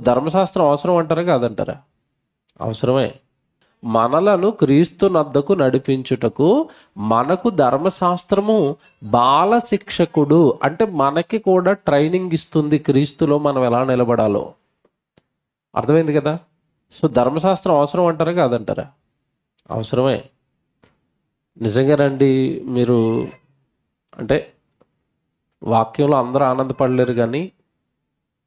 ధర్మశాస్త్రం అవసరం అంటారా కాదంటారా? అవసరమే. మనలను క్రీస్తు నద్దకు నడిపించుటకు మనకు ధర్మశాస్త్రము బాల శిక్షకుడు, అంటే మనకి కూడా ట్రైనింగ్ ఇస్తుంది క్రీస్తులో మనం ఎలా నిలబడాలో. అర్థమైంది కదా? సో ధర్మశాస్త్రం అవసరం అంటారా కాదంటారా? అవసరమే. నిజంగానండి, మీరు అంటే వాక్యంలో అందరూ ఆనందపడలేరు, కానీ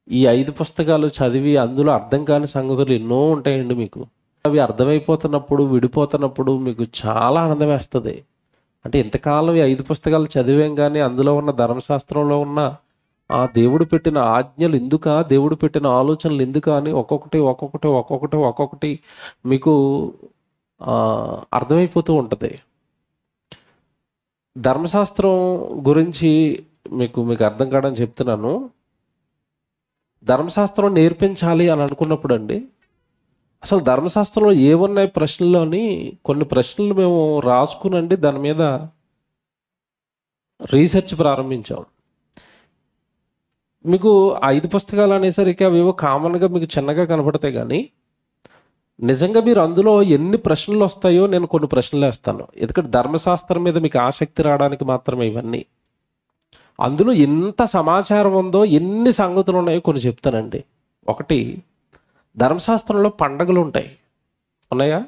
ఈ 5 పుస్తకాలు చదివి అందులో అర్థం కాని సంగతులు ఎన్నో ఉంటాయండి మీకు. అవి అర్థమైపోతున్నప్పుడు, విడిపోతున్నప్పుడు మీకు చాలా ఆనందం వేస్తుంది. అంటే ఇంతకాలం ఈ 5 పుస్తకాలు చదివాం, కానీ అందులో ఉన్న ధర్మశాస్త్రంలో ఉన్న ఆ దేవుడు పెట్టిన ఆజ్ఞలు ఎందుకా, దేవుడు పెట్టిన ఆలోచనలు ఎందుకా అని ఒక్కొక్కటి మీకు అర్థమైపోతూ ఉంటుంది. ధర్మశాస్త్రం గురించి మీకు అర్థం కావడానికి చెప్తున్నాను. ధర్మశాస్త్రం నేర్పించాలి అని అనుకున్నప్పుడు అండి, అసలు ధర్మశాస్త్రంలో ఏమున్నాయి ప్రశ్నల్లోని కొన్ని ప్రశ్నలు మేము రాసుకునండి దాని మీద రీసెర్చ్ ప్రారంభించాం. మీకు 5 పుస్తకాలు అనేసరికి అవేవో కామన్గా మీకు చిన్నగా కనపడతాయి, కానీ నిజంగా మీరు అందులో ఎన్ని ప్రశ్నలు వస్తాయో నేను కొన్ని ప్రశ్నలు వేస్తాను. ఎందుకంటే ధర్మశాస్త్రం మీద మీకు ఆసక్తి రావడానికి మాత్రమే ఇవన్నీ. అందులో ఎంత సమాచారం ఉందో, ఎన్ని సంగతులు ఉన్నాయో కొన్ని చెప్తానండి. ఒకటి, ధర్మశాస్త్రంలో పండగలు ఉంటాయి, ఉన్నాయా?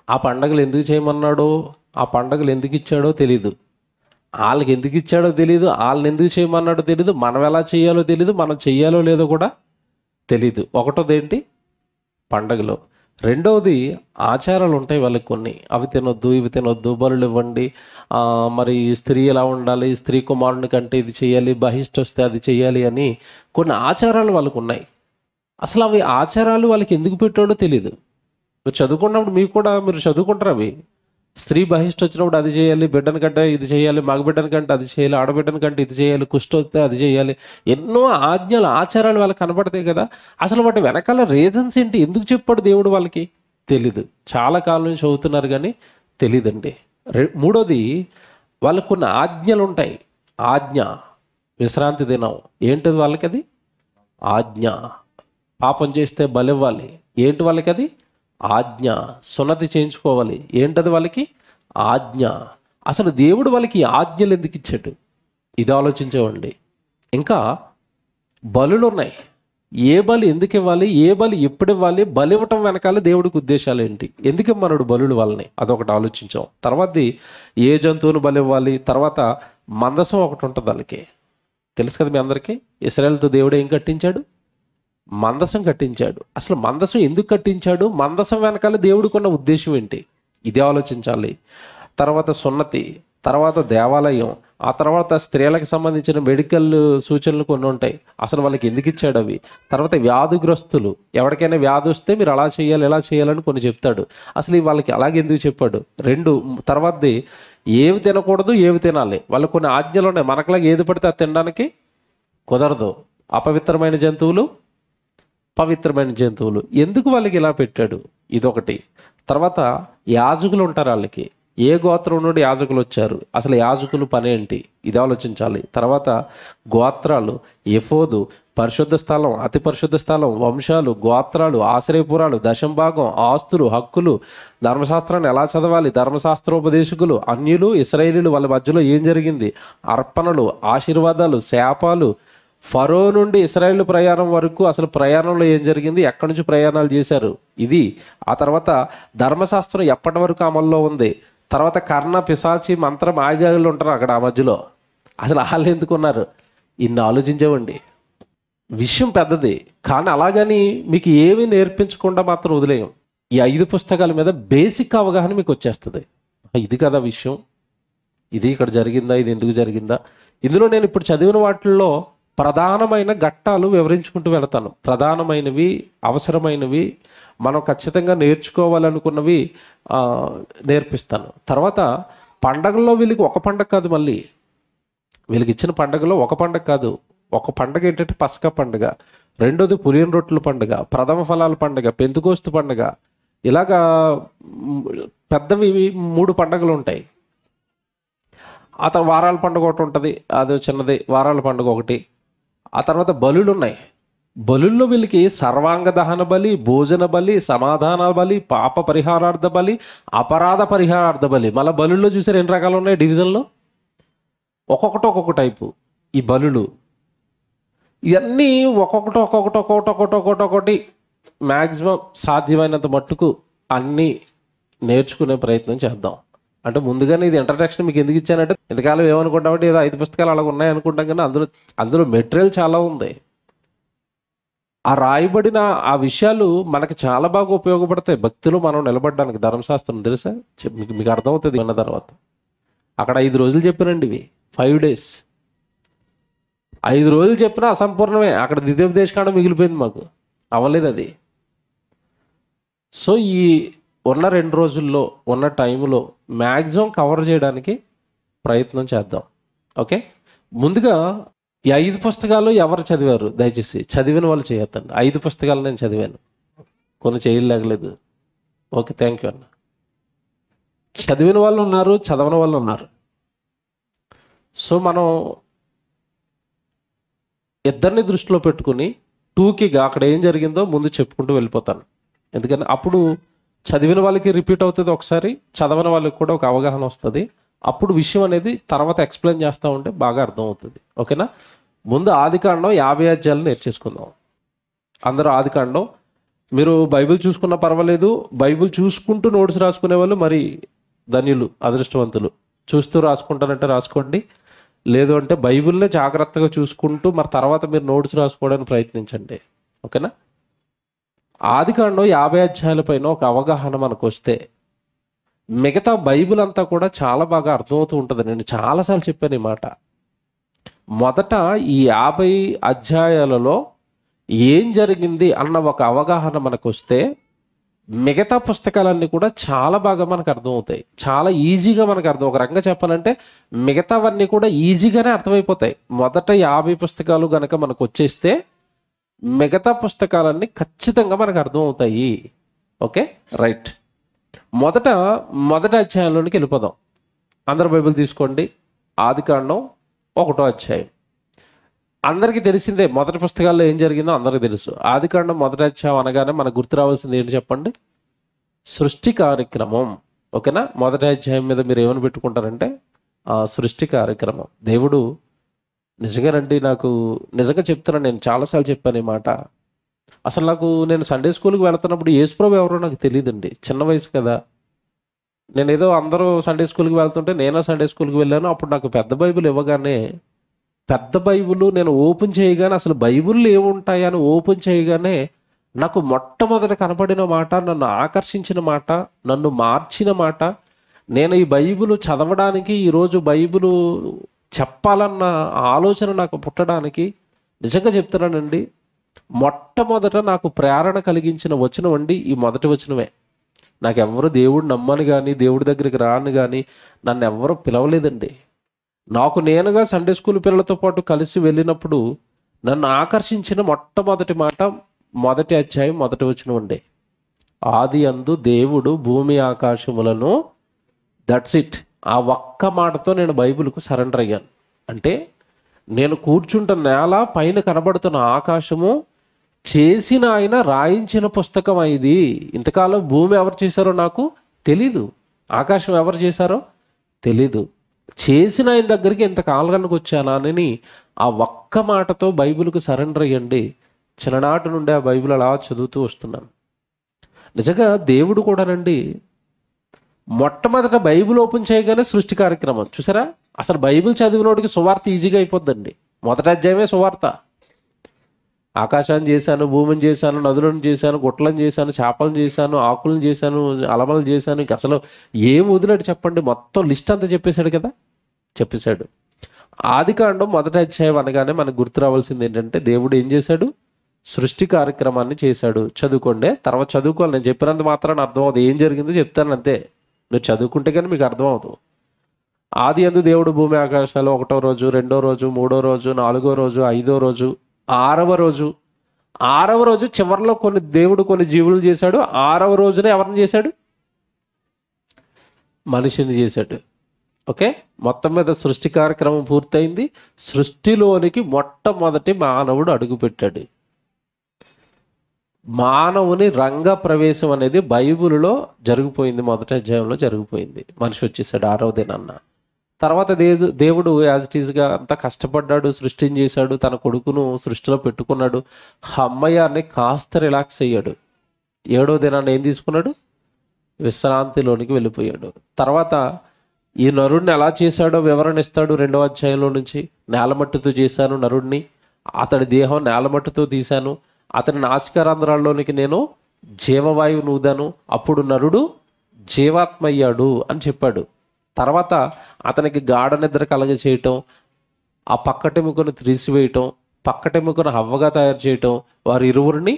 ఆ పండగలు ఎందుకు చేయమన్నాడో, ఆ పండగలు ఎందుకు ఇచ్చాడో తెలీదు. వాళ్ళకి ఎందుకు ఇచ్చాడో తెలీదు, వాళ్ళని ఎందుకు చేయమన్నాడో తెలీదు, మనం ఎలా చేయాలో తెలీదు, మనం చెయ్యాలో లేదో కూడా తెలీదు. ఒకటోది ఏంటి? పండగలు. రెండవది ఆచారాలు ఉంటాయి వాళ్ళకి కొన్ని, అవి తినొద్దు, ఇవి తినొద్దు, బలులు ఇవ్వండి, మరి స్త్రీ ఎలా ఉండాలి, స్త్రీ కుమారుని కంటే ఇది చేయాలి, బహిష్టు వస్తే అది చేయాలి అని కొన్ని ఆచారాలు వాళ్ళకు ఉన్నాయి. అసలు అవి ఆచారాలు వాళ్ళకి ఎందుకు పెట్టాడో తెలీదు. మీరు చదువుకున్నప్పుడు మీకు కూడా మీరు చదువుకుంటారు అవి. స్త్రీ బహిష్టు వచ్చినప్పుడు అది చేయాలి, బిడ్డని కంటే ఇది చేయాలి, మగబిడ్డని కంటే అది చేయాలి, ఆడబిడ్డని కంటే ఇది చేయాలి, కుష్టి వస్తే అది చేయాలి, ఎన్నో ఆజ్ఞలు ఆచారాలు వాళ్ళకి కనబడతాయి కదా. అసలు వాటి వెనకాల రీజన్స్ ఏంటి, ఎందుకు చెప్పాడు దేవుడు వాళ్ళకి తెలీదు. చాలా కాలం నుంచి చదువుతున్నారు కానీ తెలీదండి. మూడోది, వాళ్ళకు కొన్ని ఆజ్ఞలు ఉంటాయి. ఆజ్ఞ, విశ్రాంతి దినం, ఏంటది వాళ్ళకి? అది ఆజ్ఞ. పాపం చేస్తే బలివ్వాలి, ఏంటి వాళ్ళకి? అది ఆజ్ఞ. సున్నతి చేయించుకోవాలి, ఏంటది వాళ్ళకి? ఆజ్ఞ. అసలు దేవుడు వాళ్ళకి ఆజ్ఞలు ఎందుకు ఇచ్చాడు, ఇది ఆలోచించేవండి. ఇంకా బలులు ఉన్నాయి. ఏ బలి ఎందుకు ఇవ్వాలి, ఏ బలి ఎప్పుడు ఇవ్వాలి, బలి ఇవ్వటం వెనకాల దేవుడికి ఉద్దేశాలు ఏంటి, ఎందుకు ఇమ్మన్నాడు బలులు వాళ్ళని, అదొకటి ఆలోచించాం. తర్వాతది ఏ జంతువును బలి ఇవ్వాలి. తర్వాత మందసం ఒకటి ఉంటుంది వాళ్ళకి, తెలుసు కదా మీ అందరికీ. ఇశ్రాయేలుతో దేవుడు ఏం కట్టించాడు? మందసం కట్టించాడు. అసలు మందసం ఎందుకు కట్టించాడు, మందసం వెనకాల దేవుడికున్న ఉద్దేశం ఏంటి, ఇది ఆలోచించాలి. తర్వాత సున్నతి, తర్వాత దేవాలయం, ఆ తర్వాత స్త్రీలకు సంబంధించిన మెడికల్ సూచనలు కొన్ని ఉంటాయి, అసలు వాళ్ళకి ఎందుకు ఇచ్చాడు అవి. తర్వాత వ్యాధిగ్రస్తులు, ఎవరికైనా వ్యాధి వస్తే మీరు అలా చేయాలి ఇలా చేయాలని కొన్ని చెప్తాడు, అసలు వాళ్ళకి అలాగే ఎందుకు చెప్పాడు. తర్వాతది ఏవి తినకూడదు, ఏవి తినాలి, వాళ్ళకి కొన్ని ఆజ్ఞలు ఉన్నాయి. మనకులాగా ఏది పడితే అది తినడానికి కుదరదు. అపవిత్రమైన జంతువులు, పవిత్రమైన జంతువులు, ఎందుకు వాళ్ళకి ఇలా పెట్టాడు, ఇదొకటి. తర్వాత యాజకులు ఉంటారు వాళ్ళకి, ఏ గోత్రం నుండి యాజకులు వచ్చారు, అసలు యాజకులు పని ఏంటి, ఇది ఆలోచించాలి. తర్వాత గోత్రాలు, ఎఫోదు, పరిశుద్ధ స్థలం, అతి పరిశుద్ధ స్థలం, వంశాలు, గోత్రాలు, ఆశ్రయపురాలు, దశంభాగం, ఆస్తులు, హక్కులు, ధర్మశాస్త్రాన్ని ఎలా చదవాలి, ధర్మశాస్త్రోపదేశకులు, అన్యులు, ఇశ్రాయేలీలు వాళ్ళ మధ్యలో ఏం జరిగింది, అర్పణలు, ఆశీర్వాదాలు, శాపాలు, ఫరో నుండి ఇశ్రాయేలు ప్రయాణం వరకు అసలు ప్రయాణంలో ఏం జరిగింది, ఎక్కడి నుంచి ప్రయాణాలు చేశారు, ఇది. ఆ తర్వాత ధర్మశాస్త్రం ఎప్పటి వరకు అమల్లో ఉంది. తర్వాత కర్ణ, పిశాచి, మంత్రం, ఆయుధాలు ఉంటారు అక్కడ ఆ మధ్యలో, అసలు వాళ్ళు ఎందుకు ఉన్నారు, ఇన్ని ఆలోచించేవండి. విషయం పెద్దది, కానీ అలాగని మీకు ఏమీ నేర్పించకుండా మాత్రం వదిలేయం. ఈ 5 పుస్తకాల మీద బేసిక్ అవగాహన మీకు వచ్చేస్తుంది. ఇది కదా విషయం, ఇది ఇక్కడ జరిగిందా, ఇది ఎందుకు జరిగిందా. ఇందులో నేను ఇప్పుడు చదివిన వాటిల్లో ప్రధానమైన ఘట్టాలు వివరించుకుంటూ వెళతాను. ప్రధానమైనవి, అవసరమైనవి, మనం ఖచ్చితంగా నేర్చుకోవాలనుకున్నవి నేర్పిస్తాను. తర్వాత పండగల్లో వీళ్ళకి ఒక పండగ కాదు, మళ్ళీ వీళ్ళకి ఇచ్చిన పండగలో ఒక పండగ కాదు. ఒక పండగ ఏంటంటే పస్కా పండుగ, రెండోది పులియన్ రొట్టెల పండుగ, ప్రథమ ఫలాల పండుగ, పెంతుకోస్తు పండుగ, ఇలాగా పెద్దవి 3 పండుగలు ఉంటాయి. ఆ తర్వాత వారాల పండుగ ఒకటి ఉంటుంది, అది చిన్నది, వారాల పండుగ ఒకటి. ఆ తర్వాత బలులు ఉన్నాయి. బలుల్లో వీళ్ళకి సర్వాంగ దహన బలి, భోజన బలి, సమాధాన బలి, పాప పరిహారార్థ బలి, అపరాధ పరిహారార్థ బలి. మళ్ళీ బలుల్లో చూసారు ఎన్ని రకాలు ఉన్నాయి డివిజన్లో, ఒక్కొక్క టైపు ఈ బలులు. ఇవన్నీ ఒక్కొక్కటి మ్యాక్సిమం సాధ్యమైనంత మట్టుకు అన్నీ నేర్చుకునే ప్రయత్నం చేద్దాం. అంటే ముందుగానే ఇది ఇంట్రడక్షన్ మీకు ఎందుకు ఇచ్చానంటే, ఇంతకాలం ఏమనుకుంటామంటే ఏదో 5 పుస్తకాలు అలాగ ఉన్నాయి అనుకుంటాం, కానీ అందులో మెటీరియల్ చాలా ఉంది. ఆ రాయబడిన ఆ విషయాలు మనకి చాలా బాగా ఉపయోగపడతాయి భక్తిలో మనం నిలబడడానికి. ధర్మశాస్త్రం తెలుసా, మీకు అర్థమవుతుంది విన్న తర్వాత. అక్కడ 5 రోజులు చెప్పానండి, ఇవి 5 days. 5 రోజులు చెప్పినా అసంపూర్ణమే. అక్కడ ద్వితీయోపదేశకాండం మిగిలిపోయింది, మాకు అవ్వలేదు అది. సో ఈ ఉన్న 2 రోజుల్లో ఉన్న టైంలో మ్యాక్సిమం కవర్ చేయడానికి ప్రయత్నం చేద్దాం. ఓకే, ముందుగా ఈ 5 పుస్తకాలు ఎవరు చదివారు దయచేసి చదివిన వాళ్ళు చేయొద్దండి. 5 పుస్తకాలు నేను చదివాను, కొన్ని చేయలేగలేదు. ఓకే, థ్యాంక్ యూ అన్న. చదివిన వాళ్ళు ఉన్నారు, చదవని వాళ్ళు ఉన్నారు. సో మనం ఇద్దరిని దృష్టిలో పెట్టుకుని టూకీగా అక్కడ ఏం జరిగిందో ముందు చెప్పుకుంటూ వెళ్ళిపోతాను. ఎందుకంటే అప్పుడు చదివిన వాళ్ళకి రిపీట్ అవుతుంది ఒకసారి, చదవని వాళ్ళకి కూడా ఒక అవగాహన వస్తుంది. అప్పుడు విషయం అనేది తర్వాత ఎక్స్ప్లెయిన్ చేస్తూ ఉంటే బాగా అర్థమవుతుంది. ఓకేనా, ముందు ఆదికాండం 50 అధ్యాయాలు నేర్చేసుకుందాం. అందరూ ఆదికాండం, మీరు బైబిల్ చూసుకున్నా పర్వాలేదు, బైబిల్ చూసుకుంటూ నోట్స్ రాసుకునే వాళ్ళు మరి ధన్యులు, అదృష్టవంతులు. చూస్తూ రాసుకుంటారంటే రాసుకోండి, లేదు అంటే బైబిల్నే జాగ్రత్తగా చూసుకుంటూ మరి తర్వాత మీరు నోట్స్ రాసుకోవడానికి ప్రయత్నించండి. ఓకేనా, ఆదికాండం 50 అధ్యాయాల పైన ఒక అవగాహన మనకు వస్తే మిగతా బైబిల్ అంతా కూడా చాలా బాగా అర్థమవుతూ ఉంటుంది. నేను చాలాసార్లు చెప్పాను ఈ మాట. మొదట ఈ 50 అధ్యాయాలలో ఏం జరిగింది అన్న ఒక అవగాహన మనకు వస్తే మిగతా పుస్తకాలన్నీ కూడా చాలా బాగా మనకు అర్థమవుతాయి, చాలా ఈజీగా మనకు అర్థం. ఒక రకంగా చెప్పాలంటే మిగతావన్నీ కూడా ఈజీగానే అర్థమైపోతాయి. మొదట 50 పుస్తకాలు కనుక మనకు వచ్చేస్తే మిగతా పుస్తకాలన్నీ ఖచ్చితంగా మనకు అర్థమవుతాయి. Okay, right. మొదటి అధ్యాయంలోనికి వెళ్ళిపోదాం. అందరు బైబిల్ తీసుకోండి. ఆదికాండం 1వ అధ్యాయం. అందరికీ తెలిసిందే, మొదటి పుస్తకాల్లో ఏం జరిగిందో అందరికీ తెలుసు. ఆదికాండం 1వ అధ్యాయం అనగానే మనకు గుర్తు రావాల్సింది ఏంటి చెప్పండి? సృష్టి కార్యక్రమం. ఓకేనా, 1వ అధ్యాయం మీద మీరు ఏమని పెట్టుకుంటారంటే సృష్టి కార్యక్రమం. దేవుడు నిజంగానండి, నాకు నిజంగా చెప్తున్నాను, నేను చాలాసార్లు చెప్పాను ఈ మాట. అసలు నేను సండే స్కూల్కి వెళ్తున్నప్పుడు యేసుప్రభు ఎవరో నాకు తెలియదండి, చిన్న వయసు కదా. నేను ఏదో అందరూ సండే స్కూల్కి వెళ్తుంటే నేను సండే స్కూల్కి వెళ్ళాను. అప్పుడు నాకు పెద్ద బైబిల్ ఇవ్వగానే, పెద్ద బైబిల్ నేను ఓపెన్ చేయగానే, అసలు బైబిల్లో ఏముంటాయని ఓపెన్ చేయగానే నాకు మొట్టమొదట కనపడిన మాట, నన్ను ఆకర్షించిన మాట, నన్ను మార్చిన మాట, నేను ఈ బైబిల్ చదవడానికి, ఈరోజు బైబిల్ చెప్పాలన్న ఆలోచన నాకు పుట్టడానికి నిజంగా చెప్తున్నానండి, మొట్టమొదట నాకు ప్రేరణ కలిగించిన వచనం అండి ఈ మొదటి వచనమే. నాకెవ్వరు దేవుడు నమ్మని కానీ, దేవుడి దగ్గరికి రాని కానీ నన్ను ఎవ్వరూ పిలవలేదండి. నాకు నేనుగా సండే స్కూల్ పిల్లలతో పాటు కలిసి వెళ్ళినప్పుడు నన్ను ఆకర్షించిన మొట్టమొదటి మాట 1వ అధ్యాయం 1వ వచనం అండి. ఆది యందు దేవుడు భూమి ఆకాశములను, దట్స్ ఇట్. ఆ ఒక్క మాటతో నేను బైబిల్కు సరెండర్ అయ్యాను. అంటే నేను కూర్చుంటున్న నేల, పైన కనబడుతున్న ఆకాశము చేసిన ఆయన రాయించిన పుస్తకం ఇది. ఇంతకాలం భూమి ఎవరు చేశారో నాకు తెలీదు, ఆకాశం ఎవరు చేశారో తెలీదు. చేసిన ఆయన దగ్గరికి ఇంతకాలానికి వచ్చానా అని ఆ ఒక్క మాటతో బైబిల్కు సరెండర్ అయ్యండి. చిన్ననాటి నుండి ఆ బైబిల్ అలా చదువుతూ వస్తున్నాను. నిజంగా దేవుడు కూడానండి, మొట్టమొదట బైబిల్ ఓపెన్ చేయగానే సృష్టి కార్యక్రమం చూసారా. అసలు బైబిల్ చదివినోడికి సువార్త ఈజీగా అయిపోద్దండి. 1వ అధ్యాయమే సువార్త. ఆకాశాన్ని చేశాను, భూమిని చేశాను, నదులను చేశాను, గుట్టలను చేశాను, చేపలను చేశాను, ఆకులను చేశాను, అలమలు చేశాను. ఇంక అసలు ఏం వదిలేడు చెప్పండి, మొత్తం లిస్ట్ అంతా చెప్పేశాడు కదా, చెప్పేశాడు. ఆదికాండం 1వ అధ్యాయం అనగానే మనకు గుర్తు రావాల్సింది ఏంటంటే, దేవుడు ఏం చేశాడు? సృష్టి కార్యక్రమాన్ని చేశాడు. చదువుకోండి, తర్వాత చదువుకోవాలి. నేను చెప్పినంత మాత్రాన్ని అర్థం అవుతుంది, ఏం జరిగిందో చెప్తాను అంతే. మీరు చదువుకుంటే కానీ మీకు అర్థం అవుతుంది. ఆది యందు దేవుడు భూమి ఆకాశాలు 1వ రోజు, 2వ రోజు, 3వ రోజు, 4వ రోజు, 5వ రోజు, 6వ రోజు. 6వ రోజు చివరిలో దేవుడు కొన్ని జీవులు చేశాడు. 6వ రోజునే ఎవరిని చేశాడు? మనిషిని చేశాడు. ఓకే, మొత్తం మీద సృష్టి కార్యక్రమం పూర్తయింది. సృష్టిలోనికి మొట్టమొదటి మానవుడు అడుగుపెట్టాడు. మానవుని రంగ ప్రవేశం అనేది బైబిల్లో జరిగిపోయింది. మొదటి అధ్యాయంలో జరిగిపోయింది. మనిషి వచ్చేసాడు 6వ దినాన్న. తర్వాత దేవుడు యాజ్ ఇట్ ఈజ్గా అంతా కష్టపడ్డాడు, సృష్టిని చేశాడు, తన కొడుకును సృష్టిలో పెట్టుకున్నాడు. అమ్మయ్యాన్ని కాస్త రిలాక్స్ అయ్యాడు. 7వ దినాన్ని ఏం తీసుకున్నాడు? విశ్రాంతిలోనికి వెళ్ళిపోయాడు. తర్వాత ఈ నరుడిని ఎలా చేశాడో వివరణ ఇస్తాడు 2వ అధ్యాయంలో నుంచి. నేలమట్టితో చేశాను నరుడిని, అతడి దేహం నేలమట్టితో తీశాను, అతని నాసికారంధ్రాల్లోనికి నేను జీవవాయువు నూదాను, అప్పుడు నరుడు జీవాత్మ అయ్యాడు అని చెప్పాడు. తర్వాత అతనికి గాఢ నిద్ర కలగ చేయటం, ఆ పక్కటెముకను తీసివేయటం, పక్కటెముకను హవ్వగా తయారు చేయటం, వారి ఇరువురిని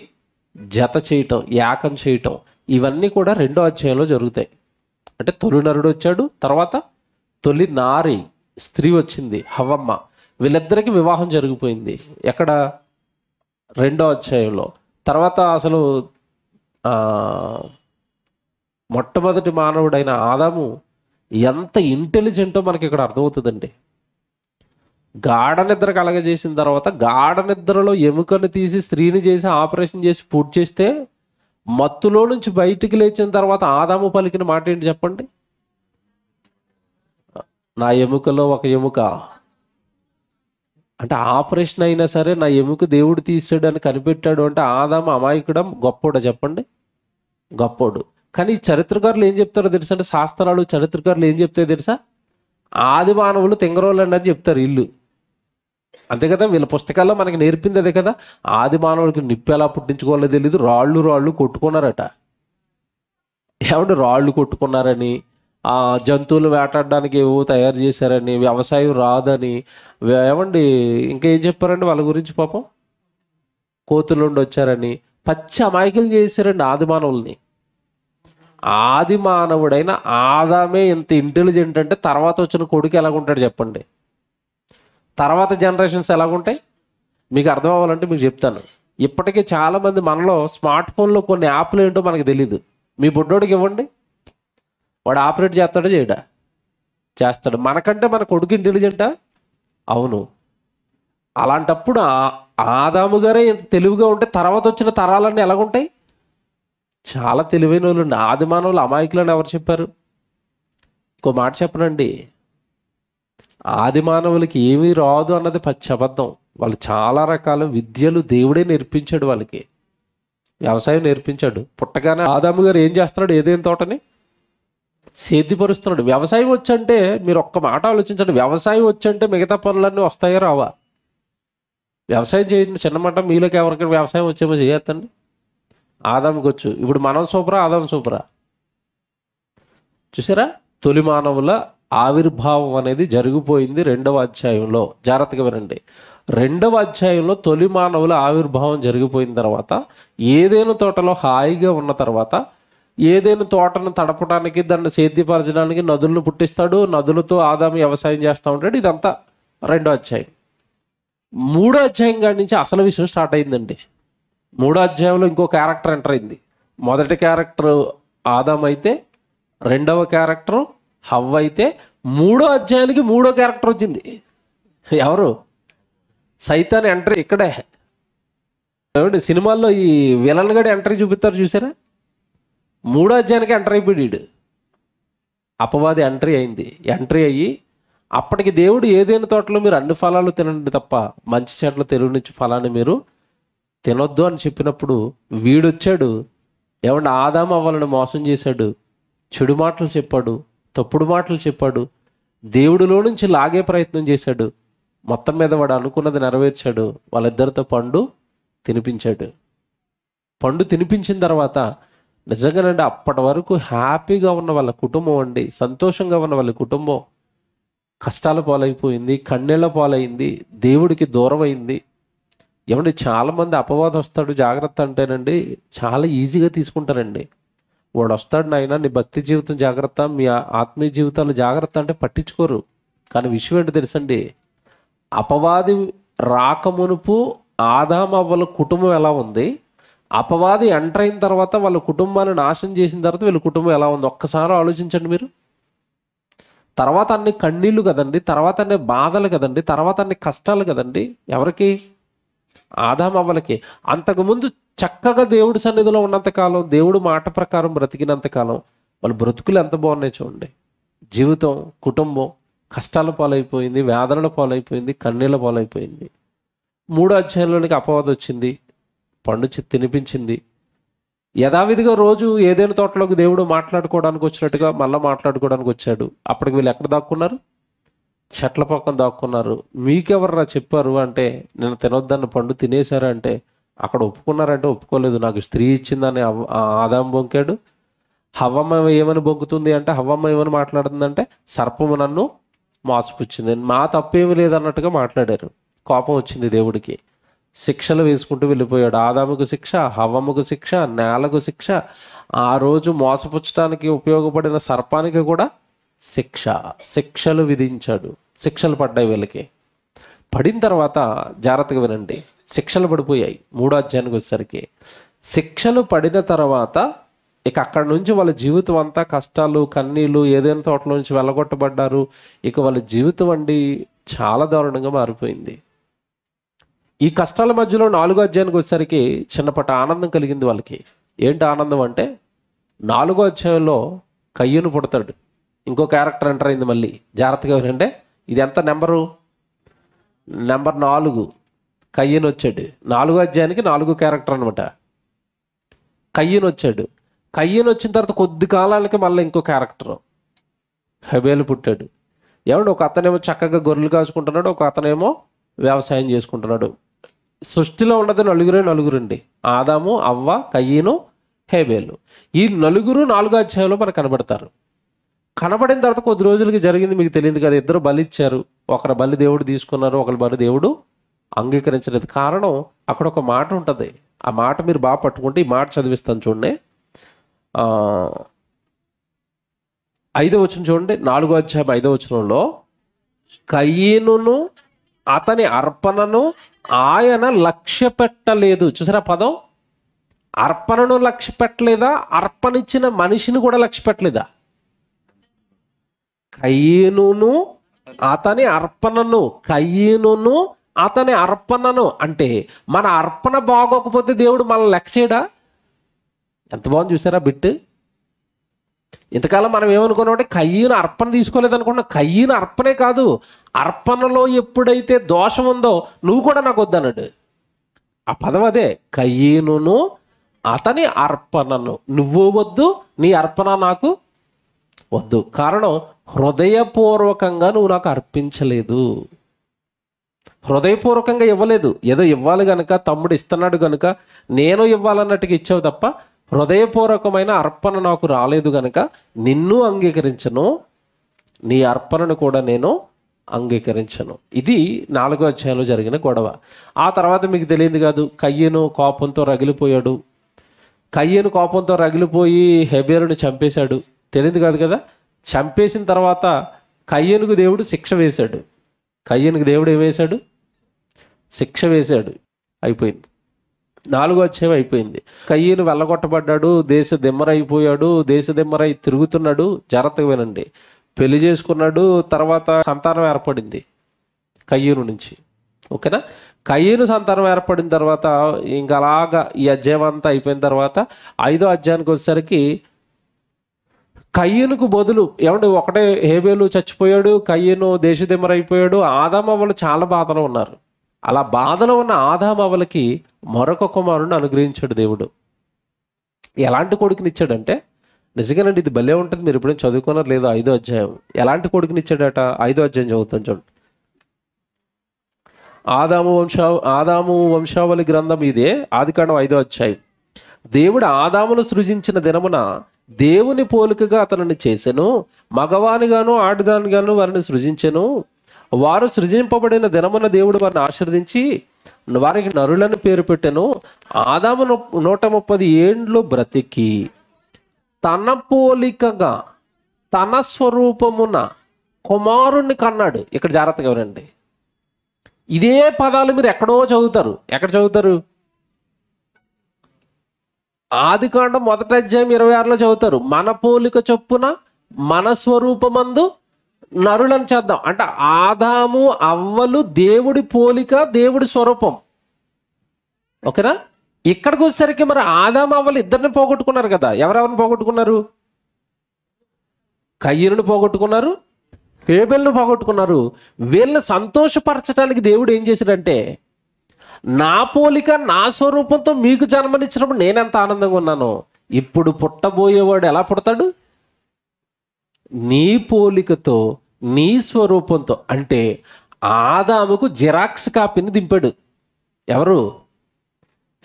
జత చేయటం, ఏకం చేయటం, ఇవన్నీ కూడా 2వ అధ్యాయంలో జరుగుతాయి. అంటే తొలి నరుడు వచ్చాడు, తర్వాత తొలి నారి స్త్రీ వచ్చింది హవ్వమ్మ. వీళ్ళిద్దరికి వివాహం జరిగిపోయింది. ఎక్కడ? 2వ అధ్యాయంలో. తర్వాత అసలు మొట్టమొదటి మానవుడైన ఆదాము ఎంత ఇంటెలిజెంటో మనకి ఇక్కడ అర్థమవుతుందండి. గాఢ నిద్ర కలగజేసిన తర్వాత గాఢ నిద్రలో ఎముకను తీసి స్త్రీని చేసి ఆపరేషన్ చేసి పూర్తి చేస్తే మత్తులో నుంచి బయటికి లేచిన తర్వాత ఆదాము పలికిన మాట ఏంటి చెప్పండి? నా ఎముకలో ఒక ఎముక. అంటే ఆపరేషన్ అయినా సరే నా ఎముక దేవుడు తీసాడు అని కనిపెట్టాడు అంటే ఆదాము అమాయకుడం గొప్పోడా చెప్పండి? గొప్పోడు. కానీ ఈ చరిత్రకారులు ఏం చెప్తారో తెలుసా? అంటే శాస్త్రాలు చరిత్రకారులు ఏం చెప్తాయో తెలుసా? ఆది మానవులు తెంగరోళ్ళు అని చెప్తారు ఇల్లు. అంతే కదా, వీళ్ళ పుస్తకాల్లో మనకి నేర్పింది అదే కదా. ఆది మానవుడికి నిప్పు ఎలా పుట్టించుకోవాలో తెలియదు, రాళ్ళు కొట్టుకున్నారట. ఏమంటే రాళ్ళు కొట్టుకున్నారని, ఆ జంతువులు వేటాడడానికి ఏవో తయారు చేశారని, వ్యవసాయం రాదని, ఏమండి ఇంకా ఏం చెప్పారండి వాళ్ళ గురించి? పాపం కోతుల నుండి వచ్చారని పచ్చి అమాయకులు చేశారండి ఆది మానవుల్ని. ఆది మానవుడైన ఆదామే ఇంత ఇంటెలిజెంట్ అంటే తర్వాత వచ్చిన కొడుకు ఎలాగుంటాడు చెప్పండి? తర్వాత జనరేషన్స్ ఎలాగుంటాయి మీకు అర్థం అవ్వాలంటే మీకు చెప్తాను. ఇప్పటికీ చాలామంది మనలో స్మార్ట్ ఫోన్లో కొన్ని యాప్లు ఏంటో మనకు తెలీదు. మీ బుడ్డోడికి ఇవ్వండి, వాడు ఆపరేట్ చేస్తాడో చేయడా? చేస్తాడు. మనకంటే మన కొడుకు ఇంటెలిజెంటా? అవును. అలాంటప్పుడు ఆదాము గారే ఇంత తెలివిగా ఉంటే తర్వాత వచ్చిన తరాలన్నీ ఎలాగుంటాయి? చాలా తెలివైన వాళ్ళు. ఆది మానవులు అమాయకులని ఎవరు చెప్పారు? ఇంకో మాట చెప్పనండి, ఆది మానవులకి ఏమీ రాదు అన్నది పచ్చి అబద్ధం. వాళ్ళు చాలా రకాల విద్యలు దేవుడే నేర్పించాడు వాళ్ళకి. వ్యవసాయం నేర్పించాడు. పుట్టగానే ఆదాము గారు ఏం చేస్తున్నాడు? ఏదేం తోటని సేద్యపరుస్తున్నాడు. వ్యవసాయం వచ్చంటే మీరు ఒక్క మాట ఆలోచించండి, వ్యవసాయం వచ్చంటే మిగతా పనులన్నీ వస్తాయో రావా? వ్యవసాయం చేయండి చిన్నమాట. మీలోకి ఎవరికైనా వ్యవసాయం వచ్చేమో చేయొద్దండి. ఆదాముకి వచ్చు. ఇప్పుడు మనం సూపరా, ఆదాము సూపరా? చూసారా? తొలి మానవుల ఆవిర్భావం అనేది జరిగిపోయింది 2వ అధ్యాయంలో. జాగ్రత్తగా వినండి. 2వ అధ్యాయంలో తొలి మానవుల ఆవిర్భావం జరిగిపోయిన తర్వాత ఏదైనా తోటలో హాయిగా ఉన్న తర్వాత ఏదైనా తోటను తడపడానికి దాన్ని సేద్యపరచడానికి నదులను పుట్టిస్తాడు. నదులతో ఆదాము వ్యవసాయం చేస్తూ ఉంటాడు. ఇదంతా 2వ అధ్యాయం. 3వ అధ్యాయం కాడి నుంచి అసలు విషయం స్టార్ట్ అయిందండి. 3వ అధ్యాయంలో ఇంకో క్యారెక్టర్ ఎంటర్ అయింది. మొదటి క్యారెక్టర్ ఆదాము అయితే, 2వ క్యారెక్టర్ హవ్వ అయితే, 3వ అధ్యాయానికి 3వ క్యారెక్టర్ వచ్చింది. ఎవరు? సైతాన్ ఎంట్రీ ఇక్కడే. ఏమండి సినిమాల్లో ఈ విలన్ గడి ఎంట్రీ చూపిస్తారు చూసారా? 3వ అధ్యాయానికి ఎంటర్ అయిపోయాడు. అపవాది ఎంట్రీ అయింది. ఎంట్రీ అయ్యి అప్పటికి దేవుడు ఏదైనా తోటలో మీరు అన్ని ఫలాలు తినండి తప్ప మంచి చెట్ల తెలుగు నుంచి ఫలాన్ని మీరు తినొద్దు అని చెప్పినప్పుడు వీడొచ్చాడు. ఏమంటే ఆదాము అవ్వాలని మోసం చేశాడు, చెడు మాటలు చెప్పాడు, తప్పుడు మాటలు చెప్పాడు, దేవుడిలో నుంచి లాగే ప్రయత్నం చేశాడు. మొత్తం మీద వాడు అనుకున్నది నెరవేర్చాడు. వాళ్ళిద్దరితో పండు తినిపించాడు. పండు తినిపించిన తర్వాత నిజంగానండి అప్పటి వరకు హ్యాపీగా ఉన్న వాళ్ళ కుటుంబం అండి, సంతోషంగా ఉన్న వాళ్ళ కుటుంబం కష్టాల పాలైపోయింది, కన్నీళ్ల పాలైంది, దేవుడికి దూరం అయింది. ఏమంటే చాలామంది అపవాదం వస్తాడు జాగ్రత్త అంటేనండి చాలా ఈజీగా తీసుకుంటారండి. వాడు వస్తాడు నాయన నీ భక్తి జీవితం జాగ్రత్త, మీ ఆత్మీయ జీవితాలు జాగ్రత్త అంటే పట్టించుకోరు. కానీ విషయం ఏంటో తెలుసండి, అపవాది రాకమునుపు ఆదాము అవ్వల కుటుంబం ఎలా ఉంది, అపవాది ఎంటర్ అయిన తర్వాత వాళ్ళ కుటుంబాన్ని నాశనం చేసిన తర్వాత వీళ్ళ కుటుంబం ఎలా ఉంది ఒక్కసారి ఆలోచించండి మీరు. తర్వాత అన్ని కన్నీళ్ళు కదండి, తర్వాత అన్ని బాధలు కదండి, తర్వాత అన్ని కష్టాలు కదండి. ఎవరికి? ఆదాము అవ్వలకి. అంతకుముందు చక్కగా దేవుడి సన్నిధిలో ఉన్నంతకాలం, దేవుడు మాట ప్రకారం బ్రతికినంతకాలం వాళ్ళ బ్రతుకులు ఎంత బాగున్నాయి చూడండి. జీవితం, కుటుంబం కష్టాల పాలైపోయింది, వేదనల పాలైపోయింది, కన్నీళ్ళ పాలైపోయింది. 3వ అధ్యాయంలోనికి అపవాదం వచ్చింది, పండు తినిపించింది. యథావిధిగా రోజు ఏదైనా తోటలోకి దేవుడు మాట్లాడుకోవడానికి వచ్చినట్టుగా మళ్ళీ మాట్లాడుకోవడానికి వచ్చాడు. అప్పటికి వీళ్ళు ఎక్కడ దాక్కున్నారు? చెట్ల పక్కన దాక్కున్నారు. మీకెవర్రా చెప్పారు అంటే, నేను తినొద్దన్న పండు తినేశారా అంటే, అక్కడ ఒప్పుకున్నారంటే ఒప్పుకోలేదు. నాకు స్త్రీ ఇచ్చిందని ఆదాము బొంకాడు. హవ్వమ్మ ఏమని బొంకుతుంది అంటే, హవ్వమ్మ ఏమని మాట్లాడుతుందంటే, సర్పము నన్ను మోసపుచ్చింది, మా తప్పేమీ లేదన్నట్టుగా మాట్లాడారు. కోపం వచ్చింది దేవుడికి. శిక్షలు వేసుకుంటూ వెళ్ళిపోయాడు. ఆదాముకు శిక్ష, హవ్వమ్మకు శిక్ష, నేలకు శిక్ష, ఆ రోజు మోసపుచ్చడానికి ఉపయోగపడిన సర్పానికి కూడా శిక్షలు విధించాడు. శిక్షలు పడ్డాయి వీళ్ళకి. పడిన తర్వాత జాగ్రత్తగా వినండి, శిక్షలు పడిపోయాయి. 3వ అధ్యాయానికి వచ్చేసరికి శిక్షలు పడిన తర్వాత ఇక అక్కడి నుంచి వాళ్ళ జీవితం అంతా కష్టాలు, కన్నీళ్ళు, ఏదైనా తోటలో నుంచి వెళ్ళగొట్టబడ్డారు. ఇక వాళ్ళ జీవితం చాలా దారుణంగా మారిపోయింది. ఈ కష్టాల మధ్యలో 4వ అధ్యాయానికి వచ్చేసరికి చిన్నపాటి ఆనందం కలిగింది వాళ్ళకి. ఏంటి ఆనందం అంటే, 4వ అధ్యాయంలో కయ్యూను పుడతాడు. ఇంకో క్యారెక్టర్ ఎంటర్ అయింది మళ్ళీ. జాగ్రత్తగా వినండి, ఇది ఎంత నెంబర్ 4. కయ్యూను వచ్చాడు. 4వ అధ్యాయానికి 4 క్యారెక్టర్ అనమాట. కయ్యూను వచ్చాడు. కయ్యూను వచ్చిన తర్వాత కొద్ది కాలాలకి మళ్ళీ ఇంకో క్యారెక్టర్ హెబేలు పుట్టాడు. ఏమంటే ఒక అతనేమో చక్కగా గొర్రెలు కాచుకుంటున్నాడు, ఒక అతనేమో వ్యవసాయం చేసుకుంటున్నాడు. సృష్టిలో ఉన్నది నలుగురండి. ఆదాము, అవ్వ, కయ్యూను, హెబేలు. ఈ నలుగురు 4వ అధ్యాయంలో మనకు కనబడతారు. కనబడిన తర్వాత కొద్ది రోజులకి జరిగింది మీకు తెలియదు కదా. ఇద్దరు బలి ఇచ్చారు. ఒకరి బలి దేవుడు తీసుకున్నారు, ఒకరి బలి దేవుడు అంగీకరించలేదు. కారణం అక్కడ ఒక మాట ఉంటుంది. ఆ మాట మీరు బాగా పట్టుకుంటే, ఈ మాట చదివిస్తాను చూడండి. 5వ వచనం చూడండి. 4వ అధ్యాయం 5వ వచనంలో, కయ్యూనును అతని అర్పణను ఆయన లక్ష్య పెట్టలేదు. చూసారా పదం? అర్పణను లక్ష్య పెట్టలేదా? అర్పణిచ్చిన మనిషిని కూడా లక్ష్య పెట్టలేదా? కయ్యూనును అతని అర్పణను, కయ్యూనును అతని అర్పణను అంటే మన అర్పణ బాగోకపోతే దేవుడు మనల్ని లెక్క చేయడా? ఎంత బాగుంది చూసారా బిట్టు. ఇంతకాలం మనం ఏమనుకున్నామంటే, కయ్యూను అర్పణ తీసుకోలేదు అనుకున్నా. కయ్యూను అర్పణే కాదు, అర్పణలో ఎప్పుడైతే దోషం ఉందో నువ్వు కూడా నాకు వద్దన్నాడు. ఆ పదం అదే, కయ్యూనును అతని అర్పణను. నువ్వు వద్దు, నీ అర్పణ నాకు వద్దు. కారణం, హృదయపూర్వకంగా నువ్వు నాకు అర్పించలేదు. హృదయపూర్వకంగా ఇవ్వలేదు. ఏదో ఇవ్వాలి గనుక, తమ్ముడు ఇస్తున్నాడు గనుక నేను ఇవ్వాలన్నట్టుగా ఇచ్చావు తప్ప హృదయపూర్వకమైన అర్పణ నాకు రాలేదు గనుక నిన్ను అంగీకరించను, నీ అర్పణను కూడా నేను అంగీకరించను. ఇది 4వ అధ్యాయంలో జరిగిన గొడవ. ఆ తర్వాత మీకు తెలియదు కాదు, కయ్యూను కోపంతో రగిలిపోయాడు. కయ్యూను కోపంతో రగిలిపోయి హెబేలుని చంపేశాడు. తెలియదు కాదు కదా. చంపేసిన తర్వాత కయ్యూనుకు దేవుడు శిక్ష వేశాడు. కయ్యూనుకు దేవుడు ఏం వేశాడు? శిక్ష వేశాడు. అయిపోయింది. 4వ అధ్యాయం అయిపోయింది. కయ్యూను వెళ్ళగొట్టబడ్డాడు, దేశ దిమ్మరైపోయాడు, దేశ దిమ్మరై తిరుగుతున్నాడు. జాగ్రత్తగా వినండి, పెళ్లి చేసుకున్నాడు. తర్వాత సంతానం ఏర్పడింది కయ్యూను నుంచి. ఓకేనా? కయ్యూను సంతానం ఏర్పడిన తర్వాత ఇంకా అలాగా ఈ అధ్యాయం అంతా అయిపోయిన తర్వాత 5వ అధ్యాయానికి వచ్చేసరికి కయ్యూనుకు బదులు ఒకటే హేబేలు చచ్చిపోయాడు, కయ్యూను దేశదిమ్మరైపోయాడు. ఆదాము అవ్వలు చాలా బాధలో ఉన్నారు. అలా బాధలో ఉన్న ఆదాము అవ్వలకి మరొక కుమారుని అనుగ్రహించాడు దేవుడు. ఎలాంటి కొడుకుని ఇచ్చాడంటే, నిజంగానండి ఇది భలే ఉంటుంది. మీరు ఎప్పుడైనా చదువుకున్నారు లేదో 5వ అధ్యాయం. ఎలాంటి కొడుకుని ఇచ్చాడట? 5వ అధ్యాయం చదువుతాను చూడండి. ఆదాము వంశావళి గ్రంథం ఇదే, ఆదికాండం 5వ అధ్యాయం. దేవుడు ఆదామును సృజించిన దినమున దేవుని పోలికగా అతనిని చేసెను, మగవానిగాను ఆడదానిగాను వారిని సృజించెను. వారు సృజింపబడిన దినమున దేవుడు వారిని ఆశీర్వదించి వారికి నరులను పేరు పెట్టెను. ఆదాము 130 ఏండ్లు బ్రతికి తన పోలికగా తన స్వరూపమున కుమారుణ్ణి కన్నాడు. ఇక్కడ జాగ్రత్తగా వినండి, ఇదే పదాలు మీరు ఎక్కడో చదువుతారు. ఎక్కడ చదువుతారు? ఆదికాండం 1వ అధ్యాయం 26లో చదువుతారు. మన పోలిక చొప్పున మన స్వరూపమందు నరులను చేద్దాం. అంటే ఆదాము అవ్వలు దేవుడి పోలిక, దేవుడి స్వరూపం. ఓకేనా? ఇక్కడికి వచ్చేసరికి మరి ఆదాము అవ్వలు ఇద్దరిని పోగొట్టుకున్నారు కదా. ఎవరెవరిని పోగొట్టుకున్నారు? కయ్యనుని పోగొట్టుకున్నారు, హేబెల్ని పోగొట్టుకున్నారు. వీళ్ళని సంతోషపరచడానికి దేవుడు ఏం చేశాడంటే, నా పోలిక నా స్వరూపంతో మీకు జన్మనిచ్చినప్పుడు నేనెంత ఆనందంగా ఉన్నానో, ఇప్పుడు పుట్టబోయేవాడు ఎలా పుడతాడు? నీ పోలికతో నీ స్వరూపంతో. అంటే ఆదాముకు జిరాక్స్ కాపీని దింపాడు. ఎవరు?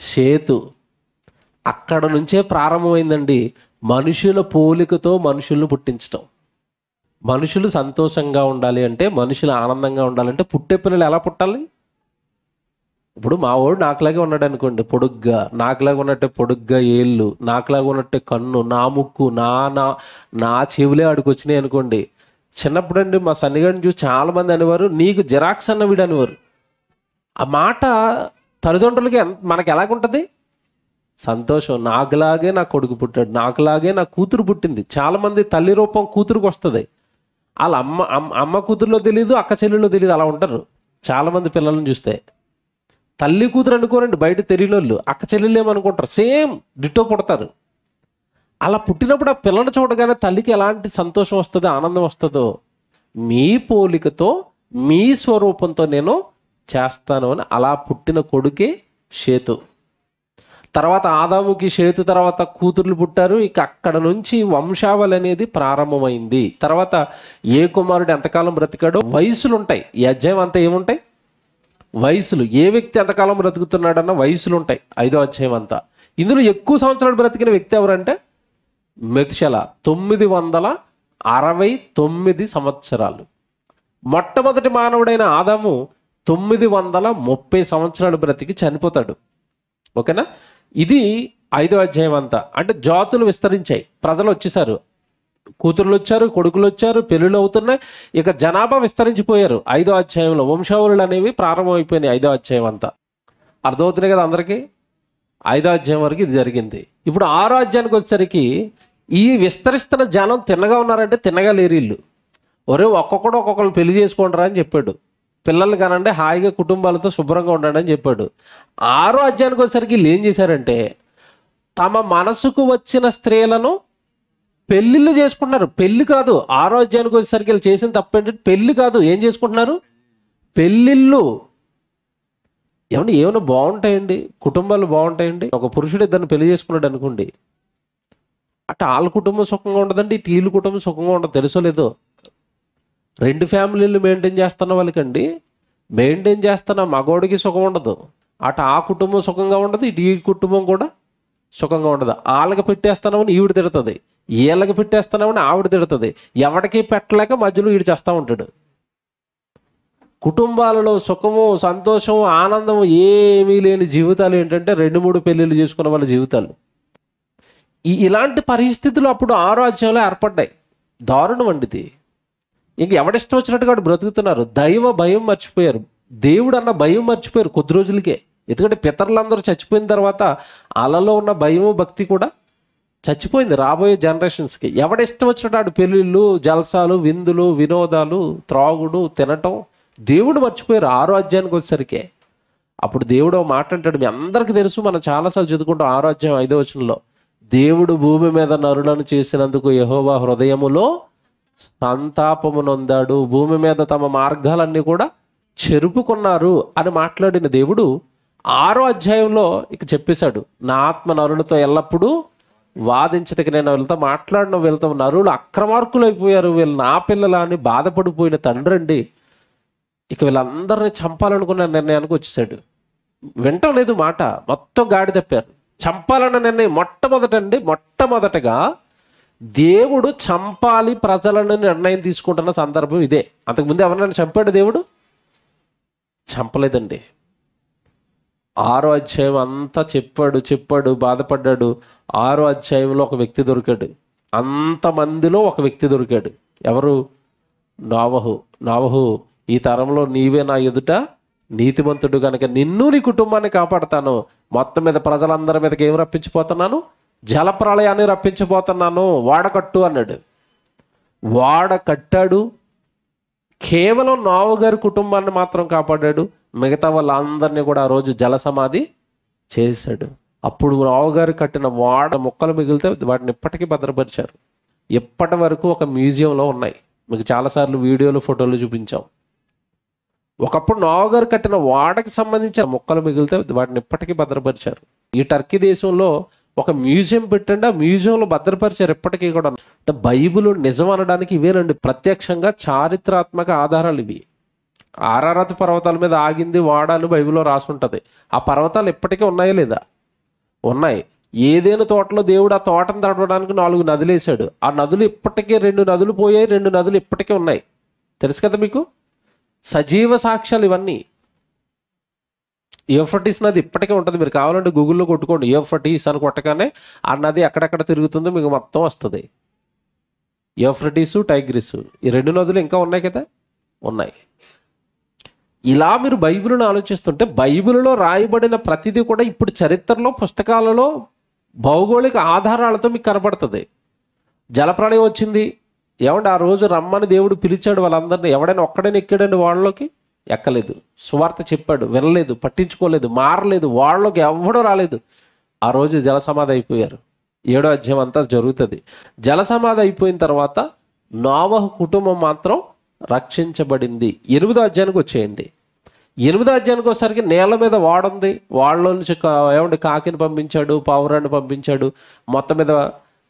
షేతు. అక్కడ నుంచే ప్రారంభమైందండి మనుషుల పోలికతో మనుషులను పుట్టించటం. మనుషులు సంతోషంగా ఉండాలి అంటే, మనుషులు ఆనందంగా ఉండాలంటే పుట్టే పిల్లలు ఎలా పుట్టాలి? ఇప్పుడు మా వాడు నాకులాగే ఉన్నాడు అనుకోండి, పొడుగ్గా, నాకులాగా ఉన్నట్టే పొడుగ్గా ఏళ్ళు, నాకులాగా ఉన్నట్టే కన్ను, నా ముక్కు, నా నా నా చెవులే ఆడికి వచ్చినాయి అనుకోండి. చిన్నప్పుడు అండి మా సన్నిగాడిని చూసి చాలామంది అనేవారు, నీకు జిరాక్స్ అన్న వీడు అనేవారు. ఆ మాట తల్లిదండ్రులకి మనకి ఎలాగుంటుంది? సంతోషం. నాకులాగే నా కొడుకు పుట్టాడు, నాకులాగే నా కూతురు పుట్టింది. చాలామంది తల్లి రూపం కూతురుకు వస్తుంది. వాళ్ళ అమ్మ కూతురులో తెలియదు, అక్క చెల్లెల్లో తెలియదు, అలా ఉంటారు చాలామంది పిల్లలను చూస్తే. తల్లి కూతురు అనుకోరండి బయట తెలియని వాళ్ళు, అక్క చెల్లెళ్ళు ఏమనుకుంటారు, సేమ్ డిట్టో పుడతారు. అలా పుట్టినప్పుడు ఆ పిల్లని చూడగానే తల్లికి ఎలాంటి సంతోషం వస్తుందో, ఆనందం వస్తుందో, మీ పోలికతో మీ స్వరూపంతో నేను చేస్తాను అని అలా పుట్టిన కొడుకే షేతు. తర్వాత ఆదాముకి షేతు తర్వాత కూతుర్లు పుట్టారు. ఇక అక్కడ నుంచి వంశావళి అనేది ప్రారంభమైంది. తర్వాత ఏ కుమారుడు ఎంతకాలం బ్రతికాడో వయసులు ఉంటాయి. ఈ అధ్యాయం అంతా ఏముంటాయి? వయసులు. ఏ వ్యక్తి ఎంతకాలం బ్రతుకుతున్నాడన్న వయసులు ఉంటాయి 5వ అధ్యాయం అంతా. ఇందులో ఎక్కువ సంవత్సరాలు బ్రతికిన వ్యక్తి ఎవరంటే మెతుషెల, 969 సంవత్సరాలు. మొట్టమొదటి మానవుడైన ఆదాము 930 సంవత్సరాలు బ్రతికి చనిపోతాడు. ఓకేనా? ఇది 5వ అధ్యాయం అంతా. అంటే జాతులు విస్తరించాయి, ప్రజలు వచ్చేసారు, కూతుర్లు వచ్చారు, కొడుకులు వచ్చారు, పెళ్ళిళ్ళు అవుతున్నాయి. ఇక జనాభా విస్తరించిపోయారు. 5వ అధ్యాయంలో వంశావళులు అనేవి ప్రారంభమైపోయినాయి. 5వ అధ్యాయం అంతా అర్థమవుతున్నాయి కదా అందరికీ? 5వ అధ్యాయం వరకు ఇది జరిగింది. ఇప్పుడు 6వ అధ్యాయానికి వచ్చేసరికి ఈ విస్తరిస్తున్న జనం తిన్నగా ఉన్నారంటే తిన్నగా లేరు ఇల్లు. ఒరే ఒక్కొక్కడు ఒక్కొక్కరు పెళ్లి చేసుకుంటారా అని చెప్పాడు. పిల్లలు కానండి హాయిగా కుటుంబాలతో శుభ్రంగా ఉండండి అని చెప్పాడు. 6వ అధ్యాయానికి వచ్చేసరికి వీళ్ళు ఏం చేశారంటే, తమ మనసుకు వచ్చిన స్త్రీలను పెళ్ళిళ్ళు చేసుకుంటున్నారు. పెళ్లి కాదు, 6వ అధ్యాయానికి వచ్చేసరికి వీళ్ళు చేసిన తప్పు ఏంటంటే పెళ్లి కాదు, ఏం చేసుకుంటున్నారు? పెళ్ళిళ్ళు. ఏమన్నా బాగుంటాయండి, కుటుంబాలు బాగుంటాయండి. ఒక పురుషుడు ఇద్దరిని పెళ్లి చేసుకున్నాడు అనుకోండి, అటు వాళ్ళ కుటుంబం సుఖంగా ఉండదండి, ఇటు వీళ్ళ కుటుంబం సుఖంగా ఉండదు. తెలుసో లేదో? 2 ఫ్యామిలీలు మెయింటైన్ చేస్తున్న వాళ్ళకండి, మెయింటైన్ చేస్తున్న మగోడికి సుఖం ఉండదు. అటు ఆ కుటుంబం సుఖంగా ఉండదు, ఇటు ఈ కుటుంబం కూడా సుఖంగా ఉండదు. వాళ్ళకి పెట్టేస్తున్నామని ఈవిడ తిడుతుంది, వీళ్ళకి పెట్టేస్తున్నామని ఆవిడ తిడుతుంది. ఎవరికి పెట్టలేక మధ్యలో ఈడు చేస్తూ ఉంటాడు. కుటుంబాలలో సుఖము, సంతోషము, ఆనందము ఏమీ లేని జీవితాలు ఏంటంటే 2-3 పెళ్ళిళ్ళు చేసుకున్న వాళ్ళ జీవితాలు. ఇలాంటి పరిస్థితులు అప్పుడు 6వ అధ్యాయంలో ఏర్పడ్డాయి. దారుణం అండి ఇది. ఇంక ఎవడిష్టం వచ్చినట్టుగా వాడు బ్రతుకుతున్నారు. దైవ భయం మర్చిపోయారు, దేవుడు అన్న భయం మర్చిపోయారు కొద్ది రోజులకే. ఎందుకంటే పితరులందరూ చచ్చిపోయిన తర్వాత అలలో ఉన్న భయము భక్తి కూడా చచ్చిపోయింది రాబోయే జనరేషన్స్కి. ఎవడిష్టం వచ్చినట్టు వాడు పెళ్ళిళ్ళు, జల్సాలు, విందులు, వినోదాలు, త్రాగుడు, తినటం దేవుడు మర్చిపోయారు 6వ అధ్యాయానికి వచ్చేసరికి. అప్పుడు దేవుడు మాట అంటాడు, మీ అందరికీ తెలుసు, మనం చాలాసార్లు చదువుకుంటాం 6వ అధ్యాయం 5వ వచనంలో, దేవుడు భూమి మీద నరులను చేసినందుకు యెహోవా హృదయములో సంతాపము నొందాడు, భూమి మీద తమ మార్గాలన్నీ కూడా చెరుపుకున్నారు అని మాట్లాడిన దేవుడు 6వ అధ్యాయంలో ఇక చెప్పేశాడు, నా ఆత్మ నరులతో ఎల్లప్పుడూ వాదించదకి నేను వీళ్ళతో మాట్లాడిన, వీళ్ళతో నరులు అక్రమార్కులు అయిపోయారు, వీళ్ళు నా పిల్లల అని బాధపడిపోయిన తండ్రి అండి. ఇక వీళ్ళందరినీ చంపాలనుకున్న నిర్ణయానికి వచ్చేసాడు. వింటం లేదు మాట, మొత్తం గాడి తప్పారు. చంపాలన్న నిర్ణయం మొట్టమొదటగా దేవుడు చంపాలి ప్రజలను నిర్ణయం తీసుకుంటున్న సందర్భం ఇదే. అంతకుముందు ఎవరినైనా చంపాడు దేవుడు? చంపలేదండి. 6వ అధ్యాయం అంతా చెప్పాడు, బాధపడ్డాడు. 6వ అధ్యాయంలో ఒక వ్యక్తి దొరికాడు. అంతమందిలో ఒక వ్యక్తి దొరికాడు. ఎవరు? నోవహు, ఈ తరంలో నీవే నా ఎదుట నీతిమంతుడు కనుక నిన్ను నీ కుటుంబాన్ని కాపాడుతాను. మొత్తం మీద ప్రజలందరి మీదకి ఏం రప్పించిపోతున్నాను? జలప్రళయాన్ని రప్పించబోతున్నాను, వాడకట్టు అన్నాడు. వాడ కట్టాడు. కేవలం నోవహు గారి కుటుంబాన్ని మాత్రం కాపాడాడు. మిగతా వాళ్ళందరినీ కూడా ఆ రోజు జల సమాధి చేశాడు. అప్పుడు రావుగారు కట్టిన వాడ మొక్కలు మిగిలితే వాటిని ఇప్పటికీ భద్రపరిచారు. ఇప్పటి వరకు ఒక మ్యూజియంలో ఉన్నాయి. మీకు చాలాసార్లు వీడియోలు ఫోటోలు చూపించాం. ఒకప్పుడు నావగారు కట్టిన వాడకి సంబంధించిన మొక్కలు మిగిలితే వాటిని ఇప్పటికీ భద్రపరిచారు. ఈ టర్కీ దేశంలో ఒక మ్యూజియం పెట్టండి, ఆ మ్యూజియంలో భద్రపరిచారు ఇప్పటికీ కూడా. అంటే బైబిల్ నిజం అనడానికి ఇవేనండి ప్రత్యక్షంగా చారిత్రాత్మక ఆధారాలు ఇవి. ఆరారత పర్వతాల మీద ఆగింది వాడ అని బైబిల్లో రాసి ఉంటుంది. ఆ పర్వతాలు ఇప్పటికీ ఉన్నాయా లేదా? ఉన్నాయి. ఏదైనా తోటలో దేవుడు ఆ తోటను తడవడానికి 4 నదులు వేశాడు. ఆ నదులు ఇప్పటికే 2 నదులు పోయాయి, 2 నదులు ఇప్పటికే ఉన్నాయి. తెలుసు కదా మీకు? సజీవ సాక్ష్యాలు ఇవన్నీ. యూఫ్రటీస్ నది ఇప్పటికే ఉంటుంది. మీరు కావాలంటే గూగుల్లో కొట్టుకోండి, యూఫ్రటీస్ అని కొట్టగానే ఆ నది ఎక్కడెక్కడ తిరుగుతుందో మీకు మొత్తం వస్తుంది. యూఫ్రటీసు, టైగ్రిస్, ఈ 2 నదులు ఇంకా ఉన్నాయి కదా, ఉన్నాయి. ఇలా మీరు బైబిల్ను ఆలోచిస్తుంటే బైబిల్లో రాయబడిన ప్రతిదీ కూడా ఇప్పుడు చరిత్రలో పుస్తకాలలో భౌగోళిక ఆధారాలతో మీకు కనబడుతుంది. జలప్రళయం వచ్చింది, ఏమంటే ఆ రోజు రమ్మని దేవుడు పిలిచాడు వాళ్ళందరినీ. ఎవడైనా ఒక్కడైనా ఎక్కాడండి వాళ్ళలోకి? ఎక్కలేదు. సువార్త చెప్పాడు, వినలేదు, పట్టించుకోలేదు, మారలేదు, వాళ్ళలోకి ఎవడూ రాలేదు. ఆ రోజు జలసమాధి అయిపోయారు. 7వ అధ్యాయం అంతా జరుగుతుంది. జలసమాధి అయిపోయిన తర్వాత నోవహు కుటుంబం మాత్రం రక్షించబడింది. 8వ అధ్యాయానికి వచ్చేయండి. 8వ అధ్యాయానికి వచ్చేసరికి నేల మీద వాడుంది. వాళ్ళలో నుంచి ఏమంటే కాకిని పంపించాడు, పావురాన్ని పంపించాడు. మొత్తం మీద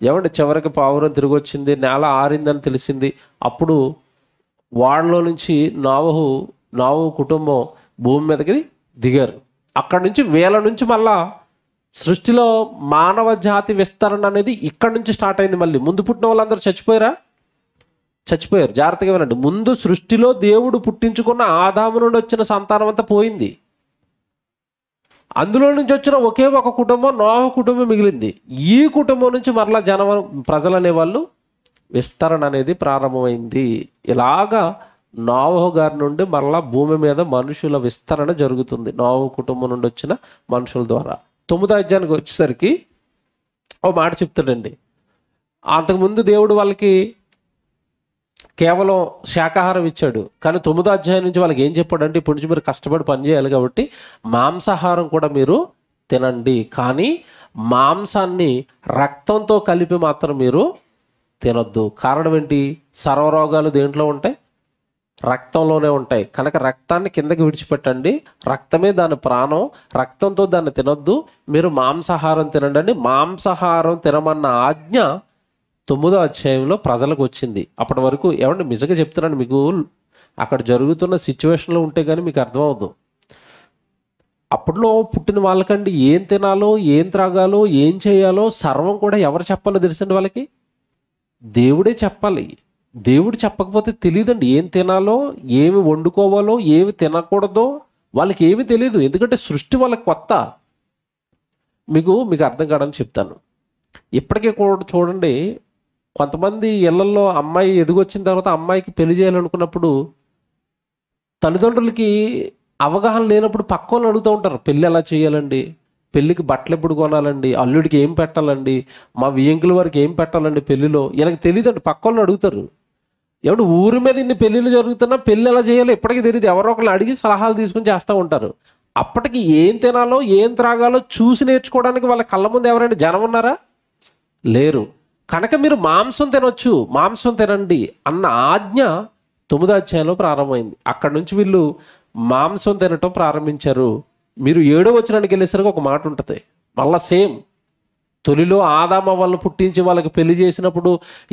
ఏమంటే చివరికి పావురం తిరిగి వచ్చింది, నేల ఆరిందని తెలిసింది. అప్పుడు వాళ్ళలో నుంచి నోవహు కుటుంబం భూమి మీదకి దిగారు. అక్కడి నుంచి వేల నుంచి మళ్ళా సృష్టిలో మానవ జాతి విస్తరణ అనేది ఇక్కడి నుంచి స్టార్ట్ అయింది. మళ్ళీ ముందు పుట్టిన వాళ్ళందరూ చచ్చిపోయారు. జాగ్రత్తగా వినండి. ముందు సృష్టిలో దేవుడు పుట్టించుకున్న ఆదాము నుండి వచ్చిన సంతానం అంతా పోయింది. అందులో నుంచి వచ్చిన ఒకే ఒక కుటుంబం, నోవహు కుటుంబం మిగిలింది. ఈ కుటుంబం నుంచి మరలా ప్రజలు అనేవాళ్ళు విస్తరణ అనేది ప్రారంభమైంది. ఇలాగా నోవహు గారి నుండి మరలా భూమి మీద మనుషుల విస్తరణ జరుగుతుంది, నోవహు కుటుంబం నుండి వచ్చిన మనుషుల ద్వారా. 9వ అధ్యాయానికి వచ్చేసరికి ఓ మాట చెప్తాడండి. అంతకుముందు దేవుడు వాళ్ళకి కేవలం శాకాహారం ఇచ్చాడు, కానీ 9వ అధ్యాయం నుంచి వాళ్ళకి ఏం చెప్పాడంటే, ఇప్పటి నుంచి మీరు కష్టపడి పని చేయాలి కాబట్టి మాంసాహారం కూడా మీరు తినండి, కానీ మాంసాన్ని రక్తంతో కలిపి మాత్రం మీరు తినొద్దు. కారణం ఏంటి? సర్వరోగాలు దేంట్లో ఉంటాయి? రక్తంలోనే ఉంటాయి. కనుక రక్తాన్ని కిందకి విడిచిపెట్టండి, రక్తమే దాని ప్రాణం, రక్తంతో దాన్ని తినొద్దు, మీరు మాంసాహారం తినండి అని మాంసాహారం తినమన్న ఆజ్ఞ 9వ అధ్యాయంలో ప్రజలకు వచ్చింది. అప్పటి వరకు ఏమంటే నిజంగా చెప్తున్నాను మీకు, అక్కడ జరుగుతున్న సిచ్యువేషన్లో ఉంటే కానీ మీకు అర్థమవుద్దు. అప్పట్లో పుట్టిన వాళ్ళకండి ఏం తినాలో, ఏం త్రాగాలో, ఏం చేయాలో సర్వం కూడా ఎవరు చెప్పాలో తెలుసండి వాళ్ళకి? దేవుడే చెప్పాలి. దేవుడు చెప్పకపోతే తెలియదండి. ఏం తినాలో, ఏమి వండుకోవాలో, ఏమి తినకూడదో వాళ్ళకి ఏమీ తెలియదు. ఎందుకంటే సృష్టి వాళ్ళకి కొత్త. మీకు అర్థం కాదని చెప్తాను. ఇప్పటికే కూడా చూడండి, కొంతమంది ఇళ్లలో అమ్మాయి ఎదిగొచ్చిన తర్వాత అమ్మాయికి పెళ్లి చేయాలనుకున్నప్పుడు తల్లిదండ్రులకి అవగాహన లేనప్పుడు పక్క వాళ్ళు అడుగుతూ ఉంటారు, పెళ్ళి ఎలా చేయాలండి, పెళ్ళికి బట్టలు ఎప్పుడు కొనాలండి, అల్లుడికి ఏం పెట్టాలండి, మా వియంకుల వారికి ఏం పెట్టాలండి పెళ్ళిలో. ఇలా తెలియదండి, పక్క వాళ్ళని అడుగుతారు. ఎవడు ఊరి మీద ఇన్ని పెళ్ళిళ్ళు జరుగుతున్నా పెళ్ళి ఎలా చేయాలో ఇప్పటికీ తెలియదు. ఎవరో ఒకళ్ళు అడిగి సలహాలు తీసుకుని చేస్తూ ఉంటారు. అప్పటికి ఏం తినాలో, ఏం త్రాగాలో చూసి నేర్చుకోవడానికి వాళ్ళ కళ్ళ ముందు ఎవరైనా జనం ఉన్నారా? లేరు. కనుక మీరు మాంసం తినొచ్చు, మాంసం తినండి అన్న ఆజ్ఞ 9వ అధ్యాయంలో ప్రారంభమైంది. అక్కడి నుంచి వీళ్ళు మాంసం తినటం ప్రారంభించారు. మీరు 7వ వచనానికి వెళ్ళేసరికి ఒక మాట ఉంటుంది, మళ్ళా సేమ్. తొలిలో ఆదాము వాళ్ళని పుట్టించి వాళ్ళకి పెళ్లి చేసినప్పుడు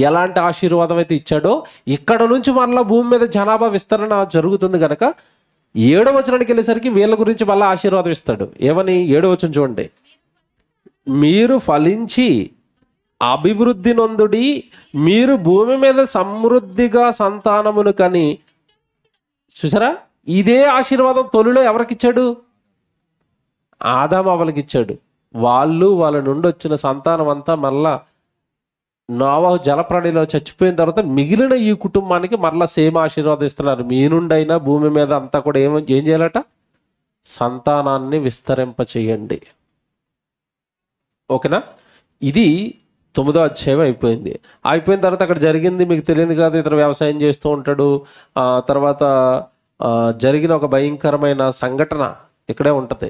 ఎలాంటి ఆశీర్వాదం అయితే ఇచ్చాడో, ఇక్కడ నుంచి మళ్ళీ భూమి మీద జనాభా విస్తరణ జరుగుతుంది. కనుక 7వ వచనానికి వెళ్ళేసరికి వీళ్ళ గురించి మళ్ళీ ఆశీర్వాదం ఇస్తాడు. ఏమని? 7వ వచనం చూడండి. మీరు ఫలించి అభివృద్ధి నొందుడి, మీరు భూమి మీద సమృద్ధిగా సంతానమును కని. చూసారా? ఇదే ఆశీర్వాదం తొలిలో ఎవరికిచ్చాడు? ఆదాము అవ్వలకి ఇచ్చాడు. వాళ్ళ నుండి వచ్చిన సంతానం అంతా మళ్ళా నోవహు జలప్రాణిలో చచ్చిపోయిన తర్వాత మిగిలిన ఈ కుటుంబానికి మరలా సేమ్ ఆశీర్వాదం ఇస్తున్నారు. మీ నుండి అయినా భూమి మీద అంతా కూడా ఏం చేయాలట? సంతానాన్ని విస్తరింప చేయండి. ఓకేనా? ఇది 9వ అధ్యాయం అయిపోయింది. అయిపోయిన తర్వాత అక్కడ జరిగింది మీకు తెలియదు కాదు. ఇతను వ్యవసాయం చేస్తూ ఉంటాడు. తర్వాత జరిగిన ఒక భయంకరమైన సంఘటన ఇక్కడే ఉంటుంది.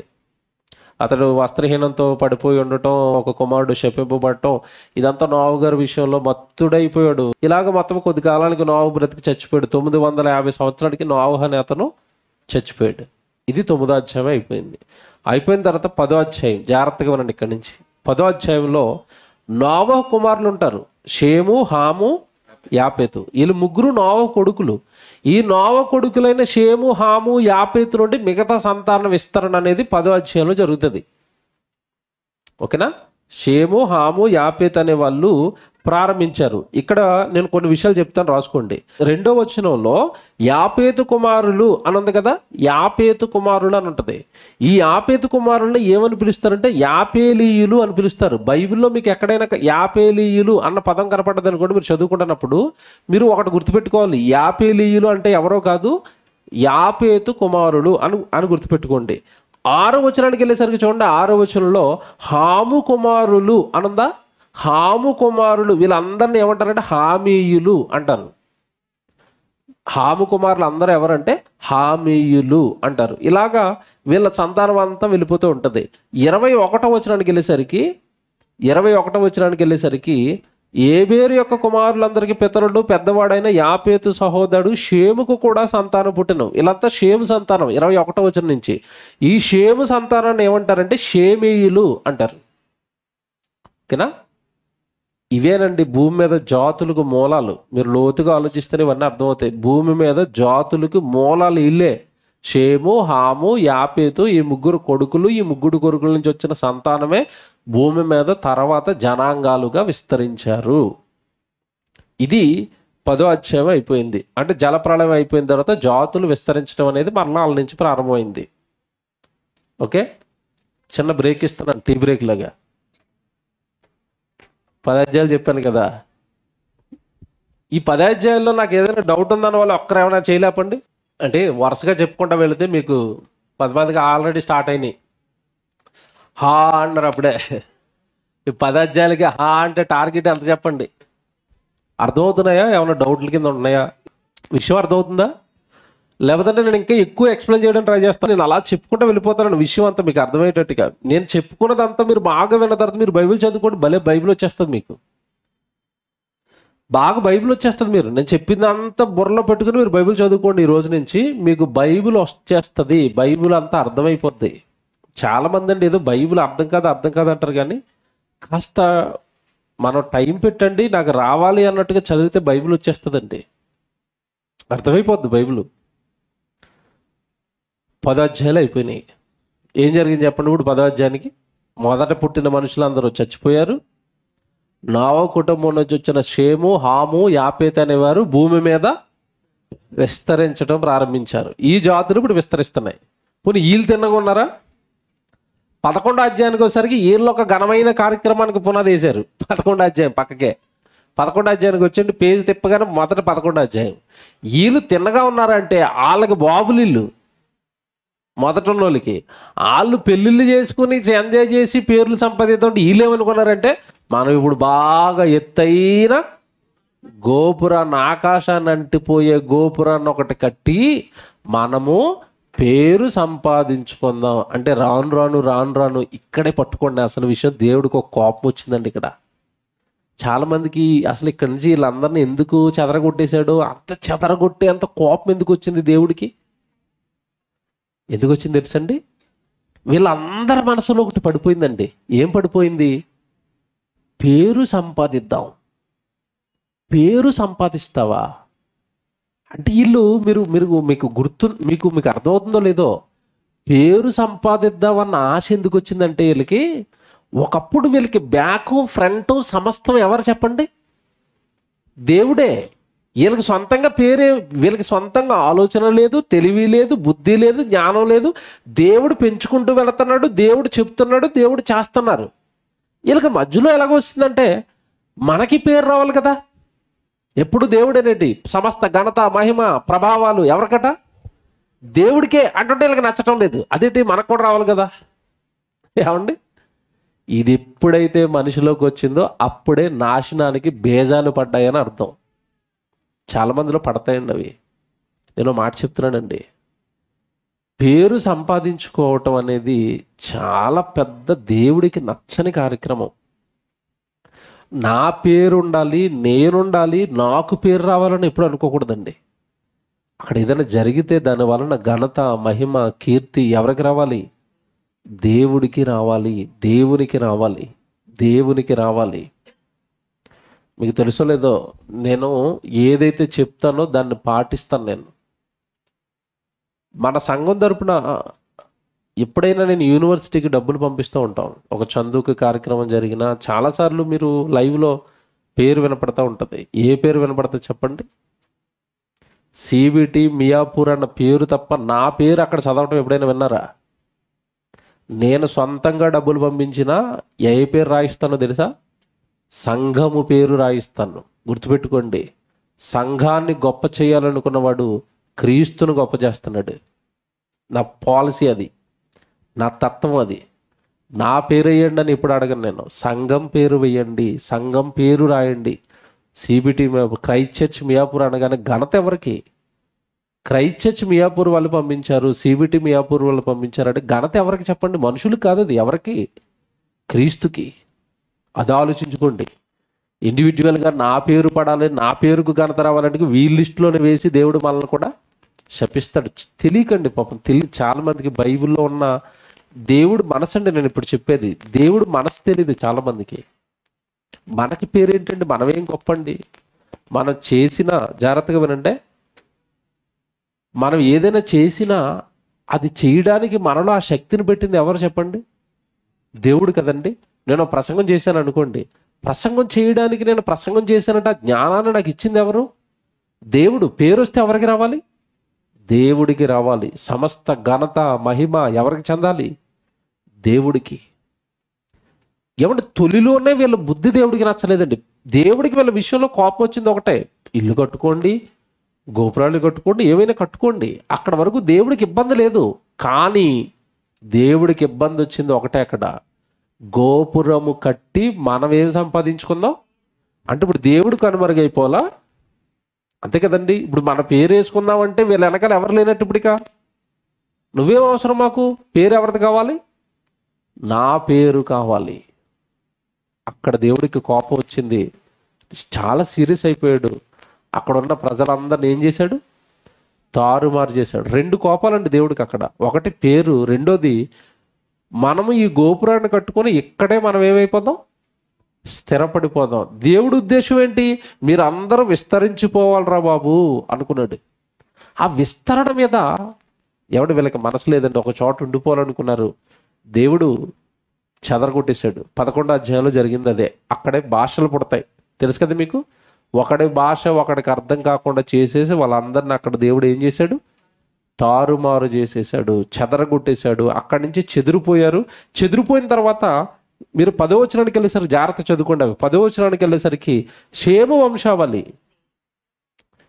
అతడు వస్త్రహీనంతో పడిపోయి ఉండటం, ఒక కుమారుడు శపింపబడటం, ఇదంతా నోవహు గారి విషయంలో మత్తుడైపోయాడు. ఇలాగ మొత్తం కొద్ది కాలానికి నోవహు బ్రతికి చచ్చిపోయాడు. 950 సంవత్సరాలకి నోవహు అనే అతను చచ్చిపోయాడు. ఇది 9వ అధ్యాయం అయిపోయింది. అయిపోయిన తర్వాత 10వ అధ్యాయం, జాగ్రత్తగా వినండి ఇక్కడి నుంచి. 10వ అధ్యాయంలో నోవహు కుమారులు ఉంటారు, షేము, హాము, యాపేతు. వీళ్ళు ముగ్గురు నోవహు కొడుకులు. ఈ నోవహు కొడుకులైన షేము, హాము, యాపేతు నుండి మిగతా సంతాన విస్తరణ అనేది 10వ అధ్యాయంలో జరుగుతుంది. ఓకేనా? షేము, హాము, యాపేత్ అనే వాళ్ళు ప్రారంభించారు. ఇక్కడ నేను కొన్ని విషయాలు చెప్తాను, రాసుకోండి. 2వ వచనంలో యాపేతు కుమారులు అని ఉంది కదా, యాపేతు కుమారులు అని ఉంటుంది. ఈ యాపేతు కుమారులను ఏమని పిలుస్తారంటే యాపేలీయులు అని పిలుస్తారు. బైబిల్లో మీకు ఎక్కడైనా యాపేలీయులు అన్న పదం కనపడ్డది అనుకోండి, మీరు చదువుకుంటున్నప్పుడు మీరు ఒకటి గుర్తుపెట్టుకోవాలి. యాపేలీయులు అంటే ఎవరో కాదు, యాపేతు కుమారులు అని గుర్తుపెట్టుకోండి. 6వ వచనానికి వెళ్ళేసరికి చూడండి, 6వ వచనంలో హాము కుమారులు అనుందా. హాము కుమారులు వీళ్ళందరినీ ఏమంటారంటే హామీయులు అంటారు. హాము కుమారులు అందరూ ఎవరంటే హామీయులు అంటారు. ఇలాగా వీళ్ళ సంతానం అంతా వెళ్ళిపోతూ ఉంటుంది. 21వ వచనానికి వెళ్ళేసరికి ఏబేరు యొక్క కుమారులందరికీ పితరుడు పెద్దవాడైన యాపేతు సహోదరుడు షేముకు కూడా సంతానం పుట్టిన. వీళ్ళంతా షేము సంతానం. 21వ వచనం నుంచి ఈ షేము సంతానాన్ని ఏమంటారంటే షేమీయులు అంటారు. ఓకేనా? ఇవేనండి భూమి మీద జాతులకు మూలాలు. మీరు లోతుగా ఆలోచిస్తేనే ఇవన్నీ అర్థమవుతాయి. భూమి మీద జాతులకు మూలాలు ఇల్లే. షేము, హాము, యాపేతు, ఈ ముగ్గురు కొడుకులు. ఈ ముగ్గురు కొడుకుల నుంచి వచ్చిన సంతానమే భూమి మీద తర్వాత జనాంగాలుగా విస్తరించారు. ఇది 10వ అధ్యాయం అయిపోయింది. అంటే జలప్రళయం అయిపోయిన తర్వాత జాతులు విస్తరించడం అనేది మరలా వాళ్ళ నుంచి ప్రారంభమైంది. ఓకే, చిన్న బ్రేక్ ఇస్తున్నాను, టీ బ్రేక్ లాగా. 10 అధ్యాయాలు చెప్పాను కదా. ఈ 10 అధ్యాయాల్లో నాకు ఏదైనా డౌట్ ఉందని వాళ్ళు ఒక్కరేమైనా చేయలేపండి. అంటే వరుసగా చెప్పుకుంటా వెళితే మీకు 10 మందికి ఆల్రెడీ స్టార్ట్ అయినాయి. హా అన్నారు అప్పుడే. ఈ 10 అధ్యాయాలకి హా అంటే టార్గెట్ ఎంత చెప్పండి. అర్థమవుతున్నాయా? ఏమైనా డౌట్ల కింద ఉన్నాయా? విషయం అర్థమవుతుందా? లేకపోతే నేను ఇంకా ఎక్కువ ఎక్స్ప్లెయిన్ చేయడానికి ట్రై చేస్తాను. నేను అలా చెప్పుకుంటూ వెళ్ళిపోతాను విషయం అంతా మీకు అర్థమయ్యేటట్టుగా. నేను చెప్పుకున్నదంతా మీరు బాగా విన్న తర్వాత మీరు బైబిల్ చదువుకోండి, భలే బైబిల్ వచ్చేస్తుంది మీకు. బాగా బైబిల్ వచ్చేస్తుంది. మీరు నేను చెప్పిందంతా బుర్రలో పెట్టుకుని మీరు బైబిల్ చదువుకోండి. ఈ రోజు నుంచి మీకు బైబిల్ వచ్చేస్తుంది. బైబిల్ అంతా అర్థమైపోద్ది. చాలామంది అండి ఏదో బైబిల్ అర్థం కాదు అంటారు, కానీ కాస్త మనం టైం పెట్టండి, నాకు రావాలి అన్నట్టుగా చదివితే బైబిల్ వచ్చేస్తుందండి, అర్థమైపోద్ది బైబిల్. 10 అధ్యాయాలు అయిపోయినాయి. ఏం జరిగింది చెప్పండి. ఇప్పుడు 10వ అధ్యాయానికి మొదట పుట్టిన మనుషులందరూ చచ్చిపోయారు. నోవహు కుటుంబం నుంచి వచ్చిన షేము, హాము, యాపేత్ అనేవారు భూమి మీద విస్తరించడం ప్రారంభించారు. ఈ జాతులు ఇప్పుడు విస్తరిస్తున్నాయి. పోనీ వీళ్ళు తిన్నగా ఉన్నారా? 11వ అధ్యాయానికి వచ్చేసరికి వీళ్ళు ఒక ఘనమైన కార్యక్రమానికి పునాది వేశారు. 11వ అధ్యాయం పక్కకే. 11వ అధ్యాయానికి వచ్చి పేజీ తిప్పగానే మొదట 11వ అధ్యాయం. వీళ్ళు తిన్నగా ఉన్నారంటే వాళ్ళకి బాబులు ఇల్లు. మొదట ఉన్న వాళ్ళకి వాళ్ళు పెళ్ళిళ్ళు చేసుకుని ఎంజాయ్ చేసి పేర్లు సంపాదిద్దాం. వీళ్ళు ఏమనుకున్నారంటే మనం ఇప్పుడు బాగా ఎత్తైన గోపురాన్ని, ఆకాశాన్ని అంటిపోయే గోపురాన్ని ఒకటి కట్టి మనము పేరు సంపాదించుకుందాం. అంటే రాను రాను ఇక్కడే పట్టుకోండి అసలు విషయం. దేవుడికి ఒక కోపం వచ్చిందండి ఇక్కడ. చాలామందికి అసలు ఇక్కడి నుంచి వీళ్ళందరినీ ఎందుకు చెదరగొట్టేశాడు, అంత చెదరగొట్టే అంత కోపం ఎందుకు వచ్చింది దేవుడికి? ఎందుకు వచ్చింది తెలుసండి? వీళ్ళందరి మనసులో ఒకటి పడిపోయిందండి. ఏం పడిపోయింది? పేరు సంపాదిద్దాం. పేరు సంపాదిస్తావా అంటే వీళ్ళు మీకు అర్థమవుతుందో లేదో, పేరు సంపాదిద్దామన్న ఆశ ఎందుకు వచ్చిందంటే వీళ్ళకి ఒకప్పుడు వీళ్ళకి బ్యాక్ ఫ్రంట్ సమస్తం ఎవరు చెప్పండి? దేవుడే. వీళ్ళకి సొంతంగా పేరే, వీళ్ళకి సొంతంగా ఆలోచన లేదు, తెలివి లేదు, బుద్ధి లేదు, జ్ఞానం లేదు. దేవుడు పెంచుకుంటూ వెళుతున్నాడు, దేవుడు చెప్తున్నాడు, దేవుడు చేస్తున్నారు. వీళ్ళకి మధ్యలో ఎలాగొస్తుందంటే మనకి పేరు రావాలి కదా. ఎప్పుడు దేవుడేనేటి, సమస్త ఘనత, మహిమ, ప్రభావాలు ఎవరికట? దేవుడికే అంటుంటే వీళ్ళకి నచ్చటం లేదు. అదేంటి మనకు కూడా రావాలి కదా. ఏమండి? ఇది ఎప్పుడైతే మనిషిలోకి వచ్చిందో అప్పుడే నాశనానికి బేజాలు పడ్డాయని అర్థం. చాలామందిలో పడతాయండి అవి. నేను మాట చెప్తున్నానండి, పేరు సంపాదించుకోవటం అనేది చాలా పెద్ద దేవుడికి నచ్చని కార్యక్రమం. నా పేరు ఉండాలి, నేనుండాలి, నాకు పేరు రావాలని ఎప్పుడు అనుకోకూడదండి. అక్కడ ఏదైనా జరిగితే దాని వలన ఘనత, మహిమ, కీర్తి ఎవరికి రావాలి? దేవుడికి రావాలి, దేవునికి రావాలి, దేవునికి రావాలి. మీకు తెలుసో లేదో, నేను ఏదైతే చెప్తానో దాన్ని పాటిస్తాను. నేను మన సంఘం తరపున ఎప్పుడైనా నేను యూనివర్సిటీకి డబ్బులు పంపిస్తూ ఉంటాం. ఒక చందుకు కార్యక్రమం జరిగినా చాలాసార్లు మీరు లైవ్లో పేరు వినపడతా ఉంటుంది. ఏ పేరు వినపడుతుంది చెప్పండి? సిబిటి మియాపూర్ అన్న పేరు తప్ప నా పేరు అక్కడ చదవటం ఎప్పుడైనా విన్నారా? నేను సొంతంగా డబ్బులు పంపించినా ఏ పేరు రాయిస్తానో తెలుసా? సంఘము పేరు రాయిస్తాను. గుర్తుపెట్టుకోండి, సంఘాన్ని గొప్ప చేయాలనుకున్నవాడు క్రీస్తును గొప్ప చేస్తున్నాడు. నా పాలసీ అది, నా తత్వం అది. నా పేరు వేయండి అని ఇప్పుడు అడగను నేను. సంఘం పేరు వేయండి, సంఘం పేరు రాయండి. సిబిటి క్రైస్ట్ చర్చ్ మియాపూర్ అనగానే ఘనత ఎవరికి? క్రైస్ట్ చర్చ్ మియాపూర్ వాళ్ళు పంపించారు, సిబిటి మియాపూర్ వాళ్ళు పంపించారు అంటే ఘనత ఎవరికి చెప్పండి? మనుషులకు కాదు, అది ఎవరికి? క్రీస్తుకి. అది ఆలోచించుకోండి. ఇండివిజువల్గా నా పేరు పడాలి, నా పేరుకు ఘనత రావాలంటే వీళ్ళ లిస్టులోనే వేసి దేవుడు మనల్ని కూడా శపిస్తాడు. తెలియకండి పాపం, చాలామందికి బైబిల్లో ఉన్న దేవుడు మనసు అండి నేను ఇప్పుడు చెప్పేది. దేవుడు మనసు తెలియదు చాలామందికి. మనకి పేరేంటండి? మనమేం గొప్పండి? మనం చేసిన, జాగ్రత్తగా వినండి, మనం ఏదైనా చేసినా అది చేయడానికి మనలో ఆ శక్తిని పెట్టింది ఎవరు చెప్పండి? దేవుడు కదండి. నేను ప్రసంగం చేశాను అనుకోండి, ప్రసంగం చేయడానికి నేను ప్రసంగం చేశానంటే ఆ జ్ఞానాన్ని నాకు ఇచ్చింది ఎవరు? దేవుడు. పేరు వస్తే ఎవరికి రావాలి? దేవుడికి రావాలి. సమస్త ఘనత, మహిమ ఎవరికి చెందాలి? దేవుడికి. ఏమంటే తొలిలోనే వీళ్ళ బుద్ధి దేవుడికి నచ్చలేదండి. దేవుడికి వీళ్ళ విషయంలో కోపం వచ్చింది ఒకటే, ఇల్లు కట్టుకోండి, గోపురాలు కట్టుకోండి, ఏమైనా కట్టుకోండి, అక్కడ వరకు దేవుడికి ఇబ్బంది లేదు. కానీ దేవుడికి ఇబ్బంది వచ్చింది ఒకటే, అక్కడ గోపురము కట్టి మనం ఏం సంపాదించుకుందాం అంటే ఇప్పుడు దేవుడు కనుమరుగైపోలా, అంతే కదండి. ఇప్పుడు మన పేరు వేసుకుందామంటే వీళ్ళ వెనకాల ఎవరు లేనట్టు. ఇప్పుడికా నువ్వేం అవసరం, మాకు పేరు ఎవరిది కావాలి? నా పేరు కావాలి. అక్కడ దేవుడికి కోపం వచ్చింది, చాలా సీరియస్ అయిపోయాడు. అక్కడ ఉన్న ప్రజలందరిని ఏం చేశాడు? తారుమారు చేశాడు. 2 కోపాలండి దేవుడికి అక్కడ. ఒకటి పేరు, రెండోది మనము ఈ గోపురాన్ని కట్టుకొని ఇక్కడే మనం ఏమైపోదాం? స్థిరపడిపోదాం. దేవుడి ఉద్దేశం ఏంటి? మీరు అందరూ విస్తరించిపోవాలరా బాబు అనుకున్నాడు. ఆ విస్తరణ మీద ఎవడు వీళ్ళకి మనసు లేదండి, ఒక చోట ఉండిపోవాలనుకున్నారు. దేవుడు చెదరగొట్టేశాడు. 11వ అధ్యాయంలో జరిగింది అదే. అక్కడే భాషలు పుడతాయి, తెలుసు కదా మీకు. ఒకడి భాష ఒకడికి అర్థం కాకుండా చేసేసి వాళ్ళందరిని అక్కడ దేవుడు ఏం చేశాడు? తారుమారు చేసేసాడు, చెదరగొట్టేశాడు. అక్కడి నుంచి చెదిరిపోయారు. చెదిరిపోయిన తర్వాత మీరు 10వ వచనానికి వెళ్ళేసరికి జాగ్రత్త చదువుకోండి. 10వ వచనానికి వెళ్ళేసరికి షేము వంశావళి,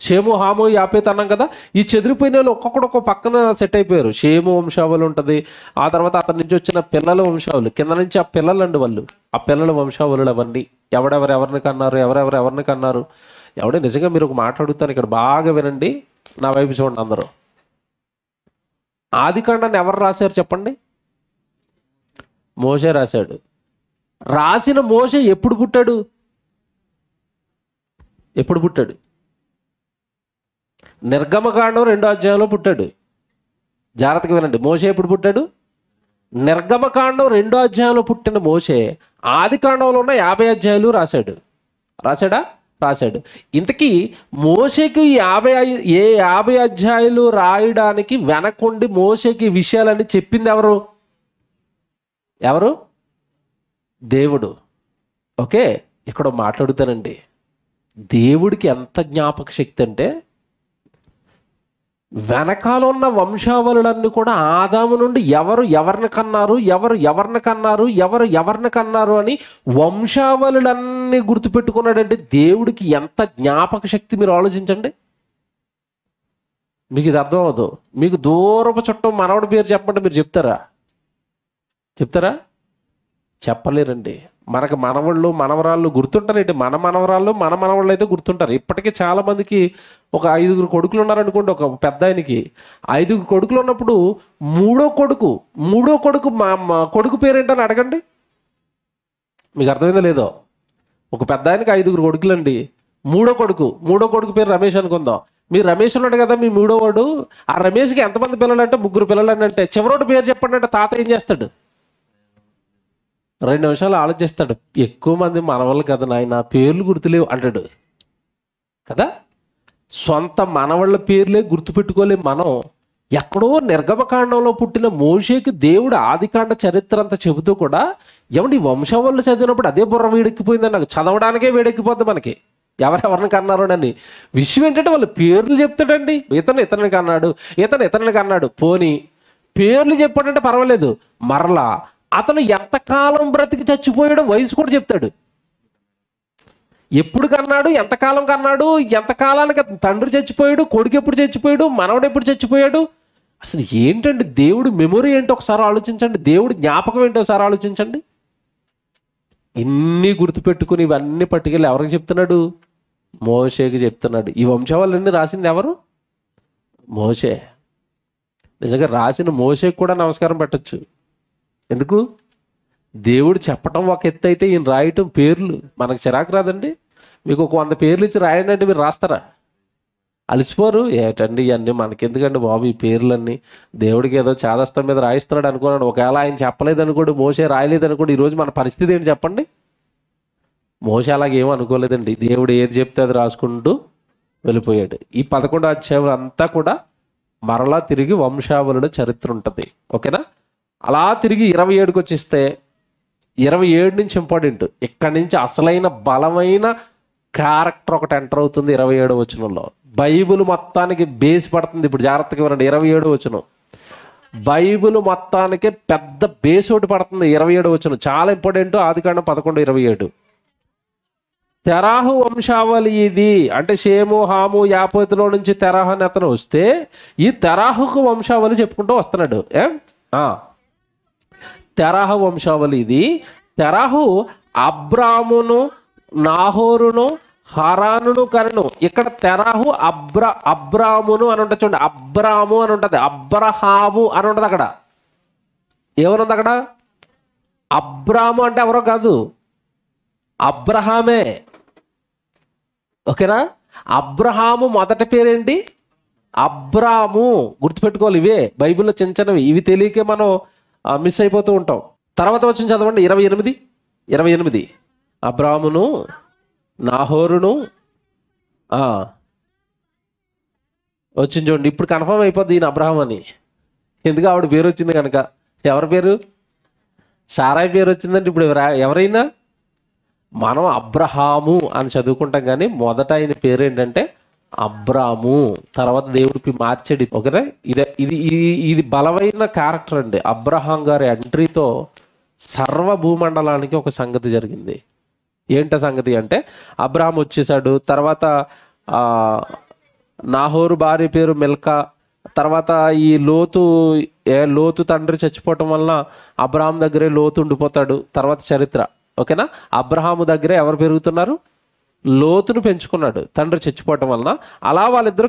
షేము, హాము, యాపేత్ అన్నాం కదా. ఈ చెదిరిపోయిన వాళ్ళు ఒక్కొక్కడు ఒక్కొక్క పక్కన సెట్ అయిపోయారు. షేము వంశావళి ఉంటుంది, ఆ తర్వాత అతని నుంచి వచ్చిన పిల్లల వంశావళి, కింద నుంచి ఆ పిల్లలండి వాళ్ళు, ఆ పిల్లల వంశావళులు అవన్నీ. ఎవరెవరిని కన్నారు, ఎవరెవరిని కన్నారు. ఎవడే నిజంగా మీరు ఒక మాట అడుగుతాను, ఇక్కడ బాగా వినండి, నా వైపు చూడండి అందరూ. ఆదికాండాన్ని ఎవరు రాశారు చెప్పండి? మోషే రాశాడు. రాసిన మోషే ఎప్పుడు పుట్టాడు? నిర్గమకాండం 2వ అధ్యాయంలో పుట్టాడు. జాగ్రత్తగా వినండి, మోషే ఎప్పుడు పుట్టాడు? నిర్గమకాండం 2వ అధ్యాయంలో పుట్టిన మోషే ఆదికాండంలో ఉన్న 50 అధ్యాయాలు రాశాడు. ఇంతకీ మోషేకి 50 అధ్యాయాలు రాయడానికి వెనకుండి మోషేకి విషయాలన్నీ చెప్పింది ఎవరు? దేవుడు. ఓకే, ఇక్కడ మాట్లాడుతానండి. దేవుడికి ఎంత జ్ఞాపక శక్తి అంటే, వెనకాల ఉన్న వంశావళులన్నీ కూడా ఆదాము నుండి ఎవరిని కన్నారు అని వంశావళులన్నీ గుర్తుపెట్టుకున్నాడంటే దేవుడికి ఎంత జ్ఞాపక శక్తి మీరు ఆలోచించండి. మీకు ఇది అర్థం అవ్వదు. మీకు దూరపు చుట్టం మనవడి పేరు చెప్పండి, మీరు చెప్తారా? చెప్పలేరండి. మనకు మనవళ్ళు మనవరాళ్ళు గుర్తుంటారు ఏంటి? మన మనవరాళ్ళు మన మనవాళ్ళు అయితే గుర్తుంటారు. ఇప్పటికీ చాలా మందికి ఒక 5 కొడుకులు ఉన్నారనుకోండి. ఒక పెద్ద ఆయనకి 5 కొడుకులు ఉన్నప్పుడు మూడో కొడుకు మా కొడుకు పేరేంటని అడగండి. మీకు అర్థమైందో లేదో? ఒక పెద్ద ఆయనకి 5 కొడుకులండి. మూడో కొడుకు పేరు రమేష్ అనుకుందాం. మీరు రమేష్ ఉన్నాడు కదా మీ మూడో వాడు. ఆ రమేష్కి ఎంతమంది పిల్లలు అంటే 3 పిల్లలు అంటే చివరోడు పేరు చెప్పండి అంటే తాత ఏం చేస్తాడు? 2 నిమిషాలు ఆలోచిస్తాడు. ఎక్కువ మంది మనవాళ్ళు కదా నాయన, పేర్లు గుర్తులేవు అంటాడు కదా. సొంత మనవాళ్ళ పేర్లే గుర్తుపెట్టుకోలేము మనం. ఎక్కడో నిర్గమకాండంలో పుట్టిన మోషేకి దేవుడు ఆదికాండ చరిత్ర అంతా చెబుతూ కూడా ఏమంటే ఈ వంశావళులు చదివినప్పుడు అదే బుర్ర వేడెక్కిపోయిందని, నాకు చదవడానికే వేడెక్కిపోద్ది మనకి ఎవరెవరిని కన్నారు అని. విషయం ఏంటంటే వాళ్ళు పేర్లు చెప్తాడండి. ఇతన్ని కన్నాడు, ఇతన్ని కన్నాడు. పోనీ పేర్లు చెప్పాడంటే పర్వాలేదు, మరలా అతను ఎంతకాలం బ్రతికి చచ్చిపోయాడో వయసు కూడా చెప్తాడు. ఎప్పుడు కన్నాడు, ఎంతకాలం కన్నాడు, ఎంతకాలానికి తండ్రి చచ్చిపోయాడు, కొడుకు ఎప్పుడు చచ్చిపోయాడు, మనవడు ఎప్పుడు చచ్చిపోయాడు. అసలు ఏంటండి దేవుడు మెమొరీ ఏంటో ఒకసారి ఆలోచించండి. దేవుడు జ్ఞాపకం ఏంటో ఒకసారి ఆలోచించండి. ఇన్ని గుర్తుపెట్టుకుని ఇవన్నీ పట్టుకెళ్ళి ఎవరికి చెప్తున్నాడు? మోషేకి చెప్తున్నాడు. ఈ వంశావళిని రాసింది ఎవరు? మోషే. నిజంగా రాసిన మోషేకి కూడా నమస్కారం పెట్టచ్చు. ఎందుకు? దేవుడు చెప్పటం ఒక ఎత్తు అయితే ఈయన రాయటం పేర్లు మనకు చిరాకు రాదండి? మీకు ఒక 100 పేర్లు ఇచ్చి రాయండి అంటే మీరు రాస్తారా? అలసిపోరు? ఏటండి ఇవన్నీ మనకెందుకండి బాబు ఈ పేర్లన్నీ, దేవుడికి ఏదో చాదస్తం మీద రాయిస్తున్నాడు అనుకున్నాడు. ఒకవేళ ఆయన చెప్పలేదనుకోండి, మోషే రాయలేదనుకోండి, ఈరోజు మన పరిస్థితి ఏంటి చెప్పండి? మోషే అలాగేమో అనుకోలేదండి. దేవుడు ఏది చెప్తే అది రాసుకుంటూ వెళ్ళిపోయాడు. ఈ 11వ అధ్యాయం అంతా కూడా మరలా తిరిగి వంశావళుల చరిత్ర ఉంటుంది. ఓకేనా? అలా తిరిగి 27కి వచ్చిస్తే 27 నుంచి ఇంపార్టెంట్. ఇక్కడి నుంచి అసలైన బలమైన క్యారెక్టర్ ఒకటి ఎంటర్ అవుతుంది 27వ వచనంలో. బైబిల్ మొత్తానికి బేస్ పడుతుంది. ఇప్పుడు జాగ్రత్తగా వినండి. 27వ వచనం బైబిల్ మొత్తానికి పెద్ద బేస్ ఒకటి పడుతుంది. 27వ వచనం చాలా ఇంపార్టెంట్. ఆదికాండం 11:27. తెరాహు వంశావళి ఇది అంటే షేము, హాము, యాపోతులో నుంచి తెరాహు అని అతను వస్తే ఈ తెరాహుకు వంశావళి చెప్పుకుంటూ వస్తున్నాడు. తెరాహు వంశావళి ఇది. తెరాహు అబ్రామును, నాహోరును, హరానును కనను. ఇక్కడ తెరాహు అబ్రామును అని ఉంటుంది. చూడండి, అబ్రాము అని ఉంటుంది, అబ్రహాము అని ఉంటుంది. అక్కడ ఏమనుంది? అక్కడ అబ్రాము అంటే ఎవరో కాదు, అబ్రహామే. ఓకేనా? అబ్రహాము మొదటి పేరేంటి? అబ్రాము. గుర్తుపెట్టుకోవాలి. ఇవే బైబిల్లో చిన్నవి. ఇవి తెలియకే మనం మిస్ అయిపోతూ ఉంటాం. తర్వాత వచ్చిన చదవండి 28. అబ్రామును, నాహోరును వచ్చింది చూడండి. ఇప్పుడు కన్ఫర్మ్ అయిపోద్ది ఈయన అబ్రహాం అని. ఎందుకు? ఆవిడ పేరు వచ్చింది కనుక. ఎవరి పేరు? సారాయి పేరు వచ్చిందంటే ఇప్పుడు ఎవరైనా మనం అబ్రహాము అని చదువుకుంటాం, కానీ మొదట ఆయన పేరు ఏంటంటే అబ్రాము. తర్వాత దేవుడికి మార్చడి. ఓకేనా? ఇది బలమైన క్యారెక్టర్ అండి. అబ్రహాం గారి ఎంట్రీతో సర్వ భూమండలానికి ఒక సంగతి జరిగింది. ఏంట సంగతి అంటే అబ్రహాం వచ్చేసాడు. తర్వాత నాహోరు భార్య పేరు మిల్కా. తర్వాత ఈ లోతు తండ్రి చచ్చిపోవటం వలన అబ్రహాం దగ్గరే లోతు ఉండిపోతాడు. తర్వాత చరిత్ర. ఓకేనా? అబ్రహాము దగ్గరే ఎవరు పెరుగుతున్నారు? లోతును పెంచుకున్నాడు తండ్రి చచ్చిపోవటం వలన. అలా వాళ్ళిద్దరూ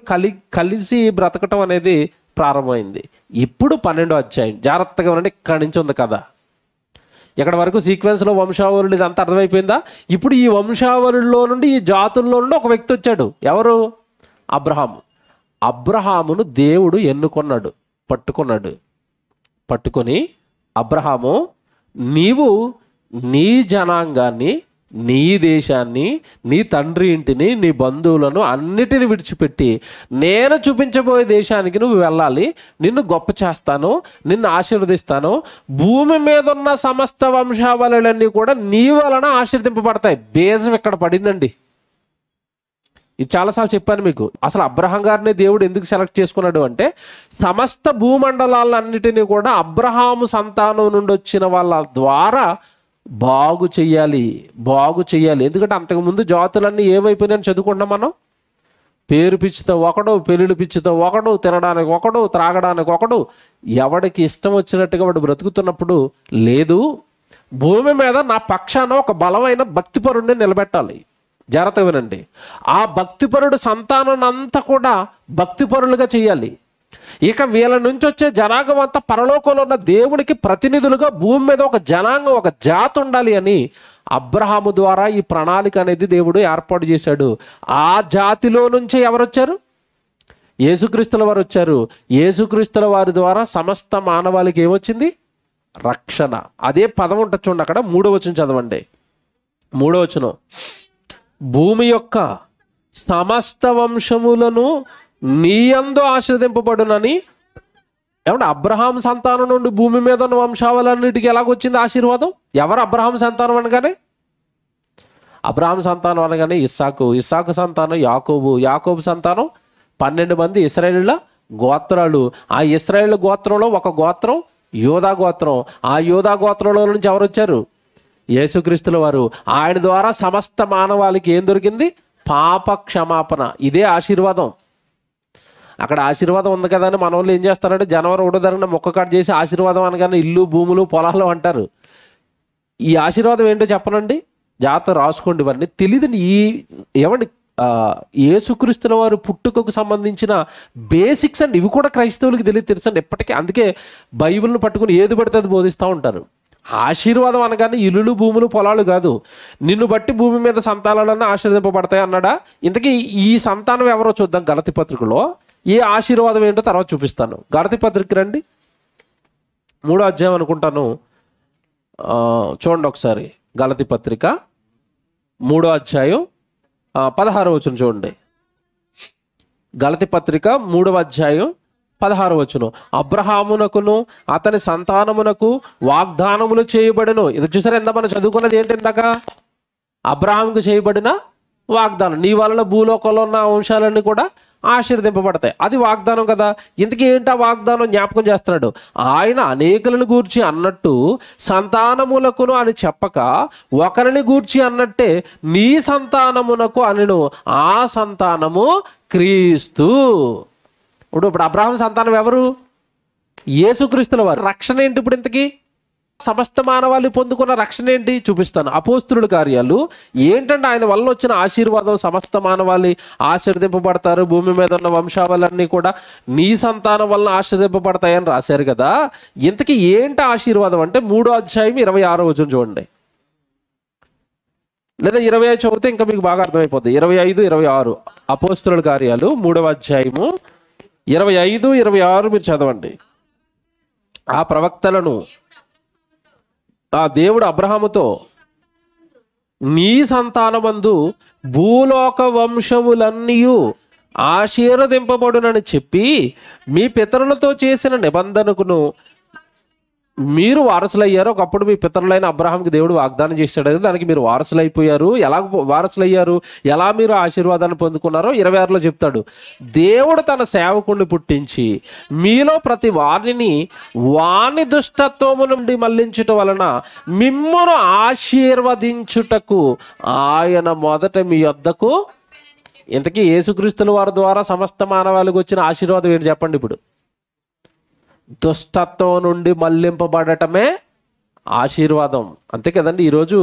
కలిసి బ్రతకటం అనేది ప్రారంభమైంది. ఇప్పుడు 12వ అధ్యాయం జాగ్రత్తగా ఉండండి. ఇక్కడి నుంచి ఉంది కదా. ఎక్కడ వరకు సీక్వెన్స్లో వంశావళులు ఇదంతా అర్థమైపోయిందా? ఇప్పుడు ఈ వంశావళుల్లో నుండి, ఈ జాతుల్లో నుండి ఒక వ్యక్తి వచ్చాడు. ఎవరు? అబ్రహాము. అబ్రహామును దేవుడు ఎన్నుకున్నాడు, పట్టుకొని అబ్రహాము, నీవు నీ జనాంగాన్ని, నీ దేశాన్ని, నీ తండ్రి ఇంటిని, నీ బంధువులను అన్నిటిని విడిచిపెట్టి నేను చూపించబోయే దేశానికి నువ్వు వెళ్ళాలి. నిన్ను గొప్ప చేస్తాను, నిన్ను ఆశీర్వదిస్తాను. భూమి మీద ఉన్న సమస్త వంశావళులన్నీ కూడా నీ వలన ఆశీర్దింపబడతాయి. బేజం ఇక్కడ పడిందండి. ఇది చాలాసార్లు చెప్పాను మీకు. అసలు అబ్రహాం గారిని దేవుడు ఎందుకు సెలెక్ట్ చేసుకున్నాడు అంటే సమస్త భూమండలాలన్నిటినీ కూడా అబ్రహాము సంతానం నుండి వచ్చిన వాళ్ళ ద్వారా బాగు చెయ్యాలి. ఎందుకంటే అంతకుముందు జాతులన్నీ ఏమైపోయినాయని చదువుకుంటాం మనం. పేరు పిచ్చితో ఒకడు, పెళ్ళిళ్ళు పిచ్చితో ఒకడు, తినడానికి ఒకడు, త్రాగడానికి ఒకడు, ఎవడికి ఇష్టం వచ్చినట్టుగా వాడు బ్రతుకుతున్నప్పుడు లేదు. భూమి మీద నా పక్షాన ఒక బలమైన భక్తిపరుడిని నిలబెట్టాలి. జాగ్రత్తగా వినండి. ఆ భక్తిపరుడు సంతానం అంతా కూడా భక్తిపరులుగా చేయాలి. ఇక వీళ్ళ నుంచి వచ్చే జనాంగం అంతా పరలోకంలో ఉన్న దేవునికి ప్రతినిధులుగా భూమి మీద ఒక జనాంగం, ఒక జాతి ఉండాలి అని అబ్రహాము ద్వారా ఈ ప్రణాళిక అనేది దేవుడు ఏర్పాటు చేశాడు. ఆ జాతిలో నుంచే ఎవరు వచ్చారు? యేసుక్రీస్తుల వారు వచ్చారు. యేసుక్రీస్తుల వారి ద్వారా సమస్త మానవాళికి ఏమొచ్చింది? రక్షణ. అదే పదం ఉంటుంది చూడండి, అక్కడ 3వ వచనం చదవండి. 3వ వచనం, భూమి యొక్క సమస్త వంశములను నీయందు ఆశీర్వదింపబడునని. ఏమంటే అబ్రహాం సంతానం నుండి భూమి మీద ఉన్న వంశావళన్నిటికీ ఎలాగొచ్చింది ఆశీర్వాదం? ఎవరు అబ్రహాం సంతానం అనగానే? అబ్రహాం సంతానం అనగానే ఇస్సాకు, ఇస్సాకు సంతానం యాకోబు, యాకోబు సంతానం 12 మంది ఇశ్రాయేలుల గోత్రాలు. ఆ ఇశ్రాయేలు గోత్రంలో ఒక గోత్రం యోధా గోత్రం. ఆ యోధా గోత్రంలో నుంచి ఎవరు వచ్చారు? యేసుక్రీస్తుల వారు. ఆయన ద్వారా సమస్త మానవాళికి ఏం దొరికింది? పాప క్షమాపణ. ఇదే ఆశీర్వాదం. అక్కడ ఆశీర్వాదం ఉంది కదా అని మన వాళ్ళు ఏం చేస్తారంటే జనవరి 1వ తారీఖున మొక్క కట్ చేసి ఆశీర్వాదం అనగానే ఇల్లు, భూములు, పొలాలు అంటారు. ఈ ఆశీర్వాదం ఏంటో చెప్పనండి, జాగ్రత్త రాసుకోండి. ఇవన్నీ తెలియదు. ఏమండి, యేసుక్రీస్తుల వారు పుట్టుకకు సంబంధించిన బేసిక్స్ అండి, ఇవి కూడా క్రైస్తవులకి తెలియదు, తెలుసండి ఎప్పటికీ. అందుకే బైబిల్ని పట్టుకుని ఏది పడితే అది బోధిస్తూ ఉంటారు. ఆశీర్వాదం అనగానే ఇల్లులు, భూములు, పొలాలు కాదు. నిన్ను బట్టి భూమి మీద సంతానాలన్నా ఆశీర్వదింపబడతాయి అన్నాడా? ఇంతకీ ఈ సంతానం ఎవరో చూద్దాం. గలతీ పత్రికలో ఏ ఆశీర్వాదం ఏంటో తర్వాత చూపిస్తాను. గలతీ పత్రిక రండి, 3వ అధ్యాయం అనుకుంటాను. చూడండి ఒకసారి. గలతీ పత్రిక 3వ అధ్యాయం 16వ వచనం చూడండి. గలతీ పత్రిక 3వ అధ్యాయం 16వ వచనం, అబ్రహామునకును అతని సంతానమునకు వాగ్దానములు చేయబడెను. ఇది చూసారా, ఎంత మనం చదువుకున్నది ఏంటి ఇందాక? అబ్రహాముకు చేయబడిన వాగ్దానం. నీ వలన భూలోకంలో ఉన్న అంశాలన్నీ కూడా ఆశీర్వదింపబడతాయి. అది వాగ్దానం కదా. ఇంతకీ ఏంటి ఆ వాగ్దానం? జ్ఞాపకం చేస్తున్నాడు. ఆయన అనేకులను గూర్చి అన్నట్టు సంతానములకును అని చెప్పక ఒకరిని గూర్చి అన్నట్టే నీ సంతానమునకు అనెను. ఆ సంతానము క్రీస్తు. ఇప్పుడు అబ్రహాం సంతానం ఎవరు? యేసుక్రీస్తుల వారు. రక్షణ ఏంటి ఇప్పుడు ఇంతకీ? సమస్త మానవాళి పొందుకున్న రక్షణ ఏంటి చూపిస్తాను. అపోస్తుల కార్యాలు ఏంటంటే ఆయన వల్ల వచ్చిన ఆశీర్వాదం, సమస్త మానవాళి ఆశీర్వదింపబడతారు, భూమి మీద ఉన్న వంశావళన్నీ కూడా నీ సంతానం వలన ఆశీర్వదింపబడతాయని రాశారు కదా. ఇంతకీ ఏంటి ఆశీర్వాదం అంటే 3వ అధ్యాయం 26వ వచనం చూడండి, లేదా 25 చదివితే ఇంకా మీకు బాగా అర్థమైపోద్ది. 25, 26 అపోస్తుల కార్యాలు 3వ అధ్యాయము 25, 26 మీరు చదవండి. ఆ ప్రవక్తలను ఆ దేవుడు అబ్రహాముతో నీ సంతానమందు భూలోక వంశములన్నీ ఆశీర్వదింపబడునని చెప్పి మీ పితరులతో చేసిన నిబంధనకును మీరు వారసులయ్యారు. ఒకప్పుడు మీ పితరులైన అబ్రహాంకి దేవుడు వాగ్దానం చేశాడు, దానికి మీరు వారసులైపోయారు. ఎలా వారసులయ్యారు, ఎలా మీరు ఆశీర్వాదాన్ని పొందుకున్నారో 26లో చెప్తాడు. దేవుడు తన సేవకుడిని పుట్టించి మీలో ప్రతి వాణి దుష్టత్వము నుండి మళ్లించుట వలన మిమ్మును ఆశీర్వదించుటకు ఆయన మొదట మీ యొద్దకు. ఇంతకీ యేసుక్రీస్తుల వారి ద్వారా సమస్త మానవాళికి వచ్చిన ఆశీర్వాదం ఏంటి చెప్పండి? ఇప్పుడు దుష్టత్వం నుండి మళ్లింపబడటమే ఆశీర్వాదం. అంతే కదండి. ఈరోజు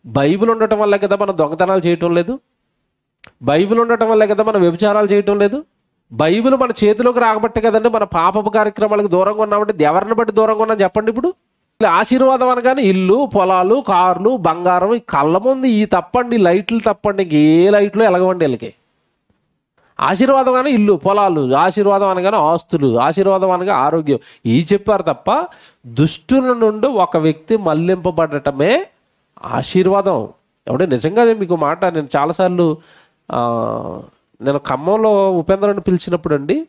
బైబిల్ ఉండటం వల్ల కదా మనం దొంగతనాలు చేయటం లేదు, బైబిల్ ఉండటం వల్ల కదా మనం వ్యభిచారాలు చేయటం లేదు, బైబిల్ మన చేతిలోకి రాకబట్టే కదండి మన పాపపు కార్యక్రమాలకు దూరంగా ఉన్నామంటే ఎవరిని బట్టి దూరంగా ఉన్నాం చెప్పండి? ఇప్పుడు ఆశీర్వాదం అనగానే ఇల్లు, పొలాలు, కార్లు, బంగారం, ఈ కళ్ళ ముందు ఈ తప్పండి, లైట్లు తప్పండి, ఏ లైట్లు ఎలగవండి వీళ్ళకి. ఆశీర్వాదం అనగా ఇల్లు, పొలాలు, ఆశీర్వాదం అనగానే ఆస్తులు, ఆశీర్వాదం అనగా ఆరోగ్యం, ఈ చెప్పారు తప్ప దుష్టుల నుండి ఒక వ్యక్తి మళ్లింపబడటమే ఆశీర్వాదం. ఎవడే నిజంగా మీకు మాట నేను చాలాసార్లు నేను ఖమ్మంలో ఉపేంద్రని పిలిచినప్పుడు అండి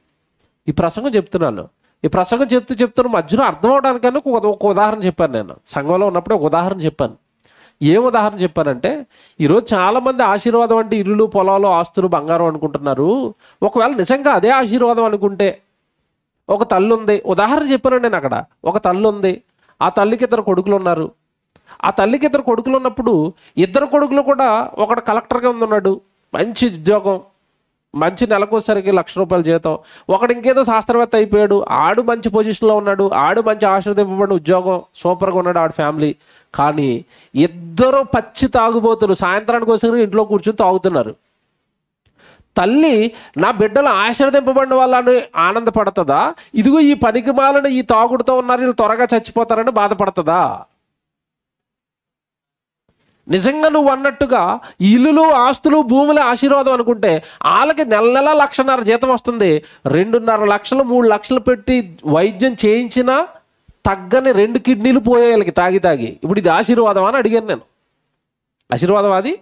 ఈ ప్రసంగం చెప్తున్నాను. ఈ ప్రసంగం చెప్తున్న మధ్యలో అర్థం అవడానికన్నా ఒక ఉదాహరణ చెప్పాను. నేను సంఘంలో ఉన్నప్పుడు ఒక ఉదాహరణ చెప్పాను. ఏం ఉదాహరణ చెప్పానంటే, ఈరోజు చాలామంది ఆశీర్వాదం అంటే ఇల్లు, పొలాలు, ఆస్తులు, బంగారం అనుకుంటున్నారు. ఒకవేళ నిజంగా అదే ఆశీర్వాదం అనుకుంటే, ఒక తల్లి ఉంది, ఉదాహరణ చెప్పానండి నేను అక్కడ. ఒక తల్లి ఉంది, ఆ తల్లికి 2 కొడుకులు ఉన్నారు. ఆ తల్లికి 2 కొడుకులు ఉన్నప్పుడు 2 కొడుకులు కూడా ఒకడు కలెక్టర్గా ఉన్నాడు, మంచి ఉద్యోగం, మంచి నెలకోసరికి ₹1,00,000 జీతం. ఒకడు ఇంకేదో శాస్త్రవేత్త అయిపోయాడు, ఆడు మంచి పొజిషన్లో ఉన్నాడు, ఆడు మంచి ఆశీర్వదింపబడిన ఉద్యోగం, సూపర్గా ఉన్నాడు ఆడు ఫ్యామిలీ. కానీ ఇద్దరు పచ్చి తాగుబోతులు సాయంత్రానికి వచ్చి ఇంట్లో కూర్చొని తాగుతున్నారు. తల్లి నా బిడ్డలు ఆశీర్వదింపబడిన వాళ్ళని ఆనందపడుతుందా, ఇదిగో ఈ పనికి మాలిన ఈ తాగుడుతో ఉన్నారు వీళ్ళు త్వరగా చచ్చిపోతారని బాధపడుతుందా? నిజంగా నువ్వు అన్నట్టుగా ఇల్లులు ఆస్తులు భూముల ఆశీర్వాదం అనుకుంటే వాళ్ళకి నెల నెల 1,50,000 జీతం వస్తుంది. 2.5 లక్షలు 3 లక్షలు పెట్టి వైద్యం చేయించినా తగ్గని 2 కిడ్నీలు పోయాయి వాళ్ళకి తాగి తాగి. ఇప్పుడు ఇది ఆశీర్వాదం అని అడిగాను నేను. ఆశీర్వాదం అది?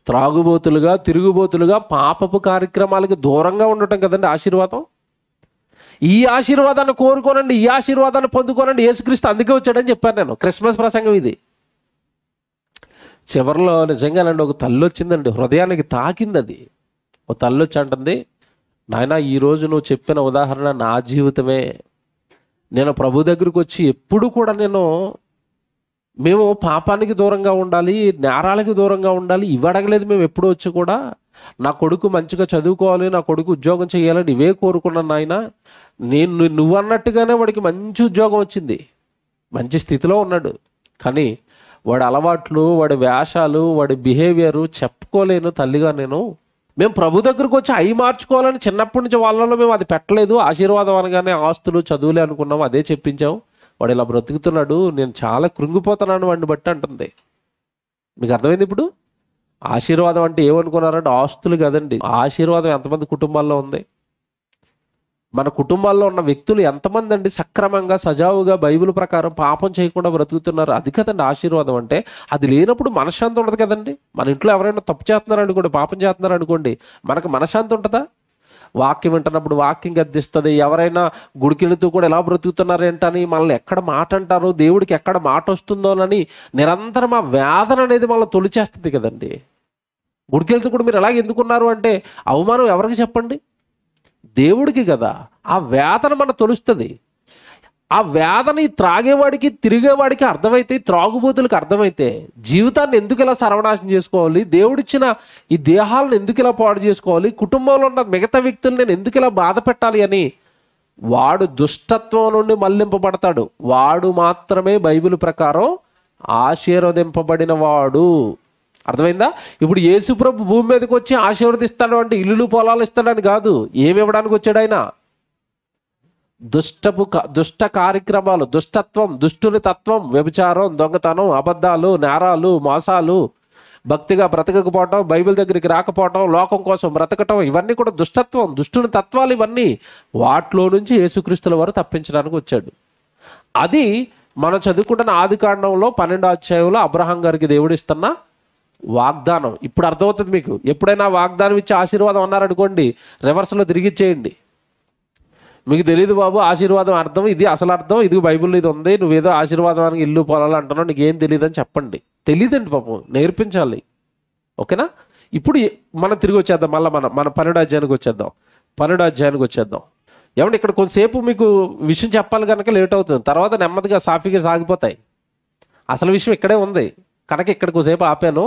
త్రాగుబోతులుగా తిరుగుబోతులుగా పాపపు కార్యక్రమాలకి దూరంగా ఉండటం కదండి ఆశీర్వాదం. ఈ ఆశీర్వాదాన్ని కోరుకోనండి, ఈ ఆశీర్వాదాన్ని పొందుకోనండి. యేసుక్రీస్తు అందుకే వచ్చాడని చెప్పాను నేను. క్రిస్మస్ ప్రసంగం ఇది. చివరిలో నిజంగానండి ఒక తల్లి వచ్చిందండి, హృదయానికి తాకింది అది. ఒక తల్లి వచ్చి అంటుంది, నాయన ఈరోజు నువ్వు చెప్పిన ఉదాహరణ నా జీవితమే. నేను ప్రభు దగ్గరికి వచ్చి ఎప్పుడు కూడా మేము పాపానికి దూరంగా ఉండాలి, నేరాలకి దూరంగా ఉండాలి ఇవి అడగలేదు. మేము ఎప్పుడు వచ్చి కూడా నా కొడుకు మంచిగా చదువుకోవాలి, నా కొడుకు ఉద్యోగం చేయాలని ఇవే కోరుకున్నాను నాయన. నువ్వు అన్నట్టుగానే వాడికి మంచి ఉద్యోగం వచ్చింది, మంచి స్థితిలో ఉన్నాడు. కానీ వాడి అలవాట్లు, వాడి వేషాలు, వాడి బిహేవియరు చెప్పుకోలేను తల్లిగా మేము ప్రభు దగ్గరకు వచ్చి అవి మార్చుకోవాలని చిన్నప్పటి నుంచి వాళ్ళలో మేము అది పెట్టలేదు. ఆశీర్వాదం అనగానే ఆస్తులు చదువులే అనుకున్నాం, అదే చెప్పించాం. వాడు ఇలా బ్రతుకుతున్నాడు, నేను చాలా కృంగిపోతున్నాను వాడిని బట్టి అంటుంది. మీకు అర్థమైంది ఇప్పుడు? ఆశీర్వాదం అంటే ఏమనుకున్నారంటే ఆస్తులు కదండి. ఆశీర్వాదం ఎంతమంది కుటుంబాల్లో ఉంది? మన కుటుంబాల్లో ఉన్న వ్యక్తులు ఎంతమంది అండి సక్రమంగా సజావుగా బైబిల్ ప్రకారం పాపం చేయకుండా బ్రతుకుతున్నారు? అది కదండి ఆశీర్వాదం అంటే. అది లేనప్పుడు మనశ్శాంతి ఉండదు కదండి. మన ఇంట్లో ఎవరైనా తప్పు చేస్తున్నారు అనుకోండి, పాపం చేస్తున్నారు అనుకోండి, మనకు మనశ్శాంతి ఉంటుందా? వాక్యం వింటున్నప్పుడు వాక్యం గద్దిస్తుంది. ఎవరైనా గుడికి వెళుతూ కూడా ఎలా బ్రతుకుతున్నారు ఏంటని, మనల్ని ఎక్కడ మాట అంటారు, దేవుడికి ఎక్కడ మాట వస్తుందోనని నిరంతరం ఆ వేదన అనేది మనల్ని తొలిచేస్తుంది కదండి. గుడికి వెళ్తూ కూడా మీరు ఎలాగ ఎందుకున్నారు అంటే అవమానం ఎవరికి చెప్పండి? దేవుడికి కదా. ఆ వేదన మన తొలుస్తుంది. ఆ వేదన ఈ త్రాగేవాడికి తిరిగేవాడికి అర్థమైతే, త్రాగుబోతులకు అర్థమైతే జీవితాన్ని ఎందుకు ఇలా సర్వనాశనం చేసుకోవాలి, దేవుడిచ్చిన ఈ దేహాలను ఎందుకు ఇలా పాడు చేసుకోవాలి, కుటుంబంలో ఉన్న మిగతా వ్యక్తులు నేను ఎందుకు ఇలా బాధ పెట్టాలి అని వాడు దుష్టత్వం నుండి మళ్లింపబడతాడు. వాడు మాత్రమే బైబిల్ ప్రకారం ఆశీర్వదింపబడిన వాడు. అర్థమైందా? ఇప్పుడు యేసుప్రభు భూమి మీదకి వచ్చి ఆశీర్వదిస్తాడు అంటే ఇల్లులు పొలాలు ఇస్తాడని కాదు. ఏమి ఇవ్వడానికి వచ్చాడు ఆయన? దుష్ట కార్యక్రమాలు, దుష్టత్వం, దుష్టుని తత్వం, వ్యభిచారం, దొంగతనం, అబద్ధాలు, నేరాలు, మోసాలు, భక్తిగా బ్రతకకపోవటం, బైబిల్ దగ్గరికి రాకపోవటం, లోకం కోసం బ్రతకటం, ఇవన్నీ కూడా దుష్టత్వం, దుష్టుని తత్వాలు. ఇవన్నీ వాటిలో నుంచి యేసుక్రీస్తుల వారు తప్పించడానికి వచ్చాడు. అది మనం చదువుకుంటున్న ఆదికాండంలో 12వ అధ్యాయంలో అబ్రహాం గారికి దేవుడు ఇస్తున్న వాగ్దానం. ఇప్పుడు అర్థమవుతుంది మీకు. ఎప్పుడైనా వాగ్దానం ఇచ్చి ఆశీర్వాదం అన్నారనుకోండి, రివర్స్లో తిరిగిచ్చేయండి. మీకు తెలియదు బాబు ఆశీర్వాదం అర్థం, ఇది అసలు అర్థం, ఇది బైబిల్లో ఇది ఉంది, నువ్వేదో ఆశీర్వాదానికి ఇల్లు పొలాలు అంటున్నావు, నీకేం తెలియదు అని చెప్పండి. తెలియదండి పాపం, నేర్పించాలి. ఓకేనా? ఇప్పుడు మనం తిరిగి వచ్చేద్దాం, మళ్ళీ మన 12వ అధ్యాయానికి వచ్చేద్దాం. 12వ అధ్యాయానికి వచ్చేద్దాం. ఏమంటే ఇక్కడ కొంతసేపు మీకు విషయం చెప్పాలి కనుక లేట్ అవుతుంది, తర్వాత నెమ్మదిగా సాఫీగా సాగిపోతాయి. అసలు విషయం ఇక్కడే ఉంది కనుక ఇక్కడ కొంతసేపు ఆపాను.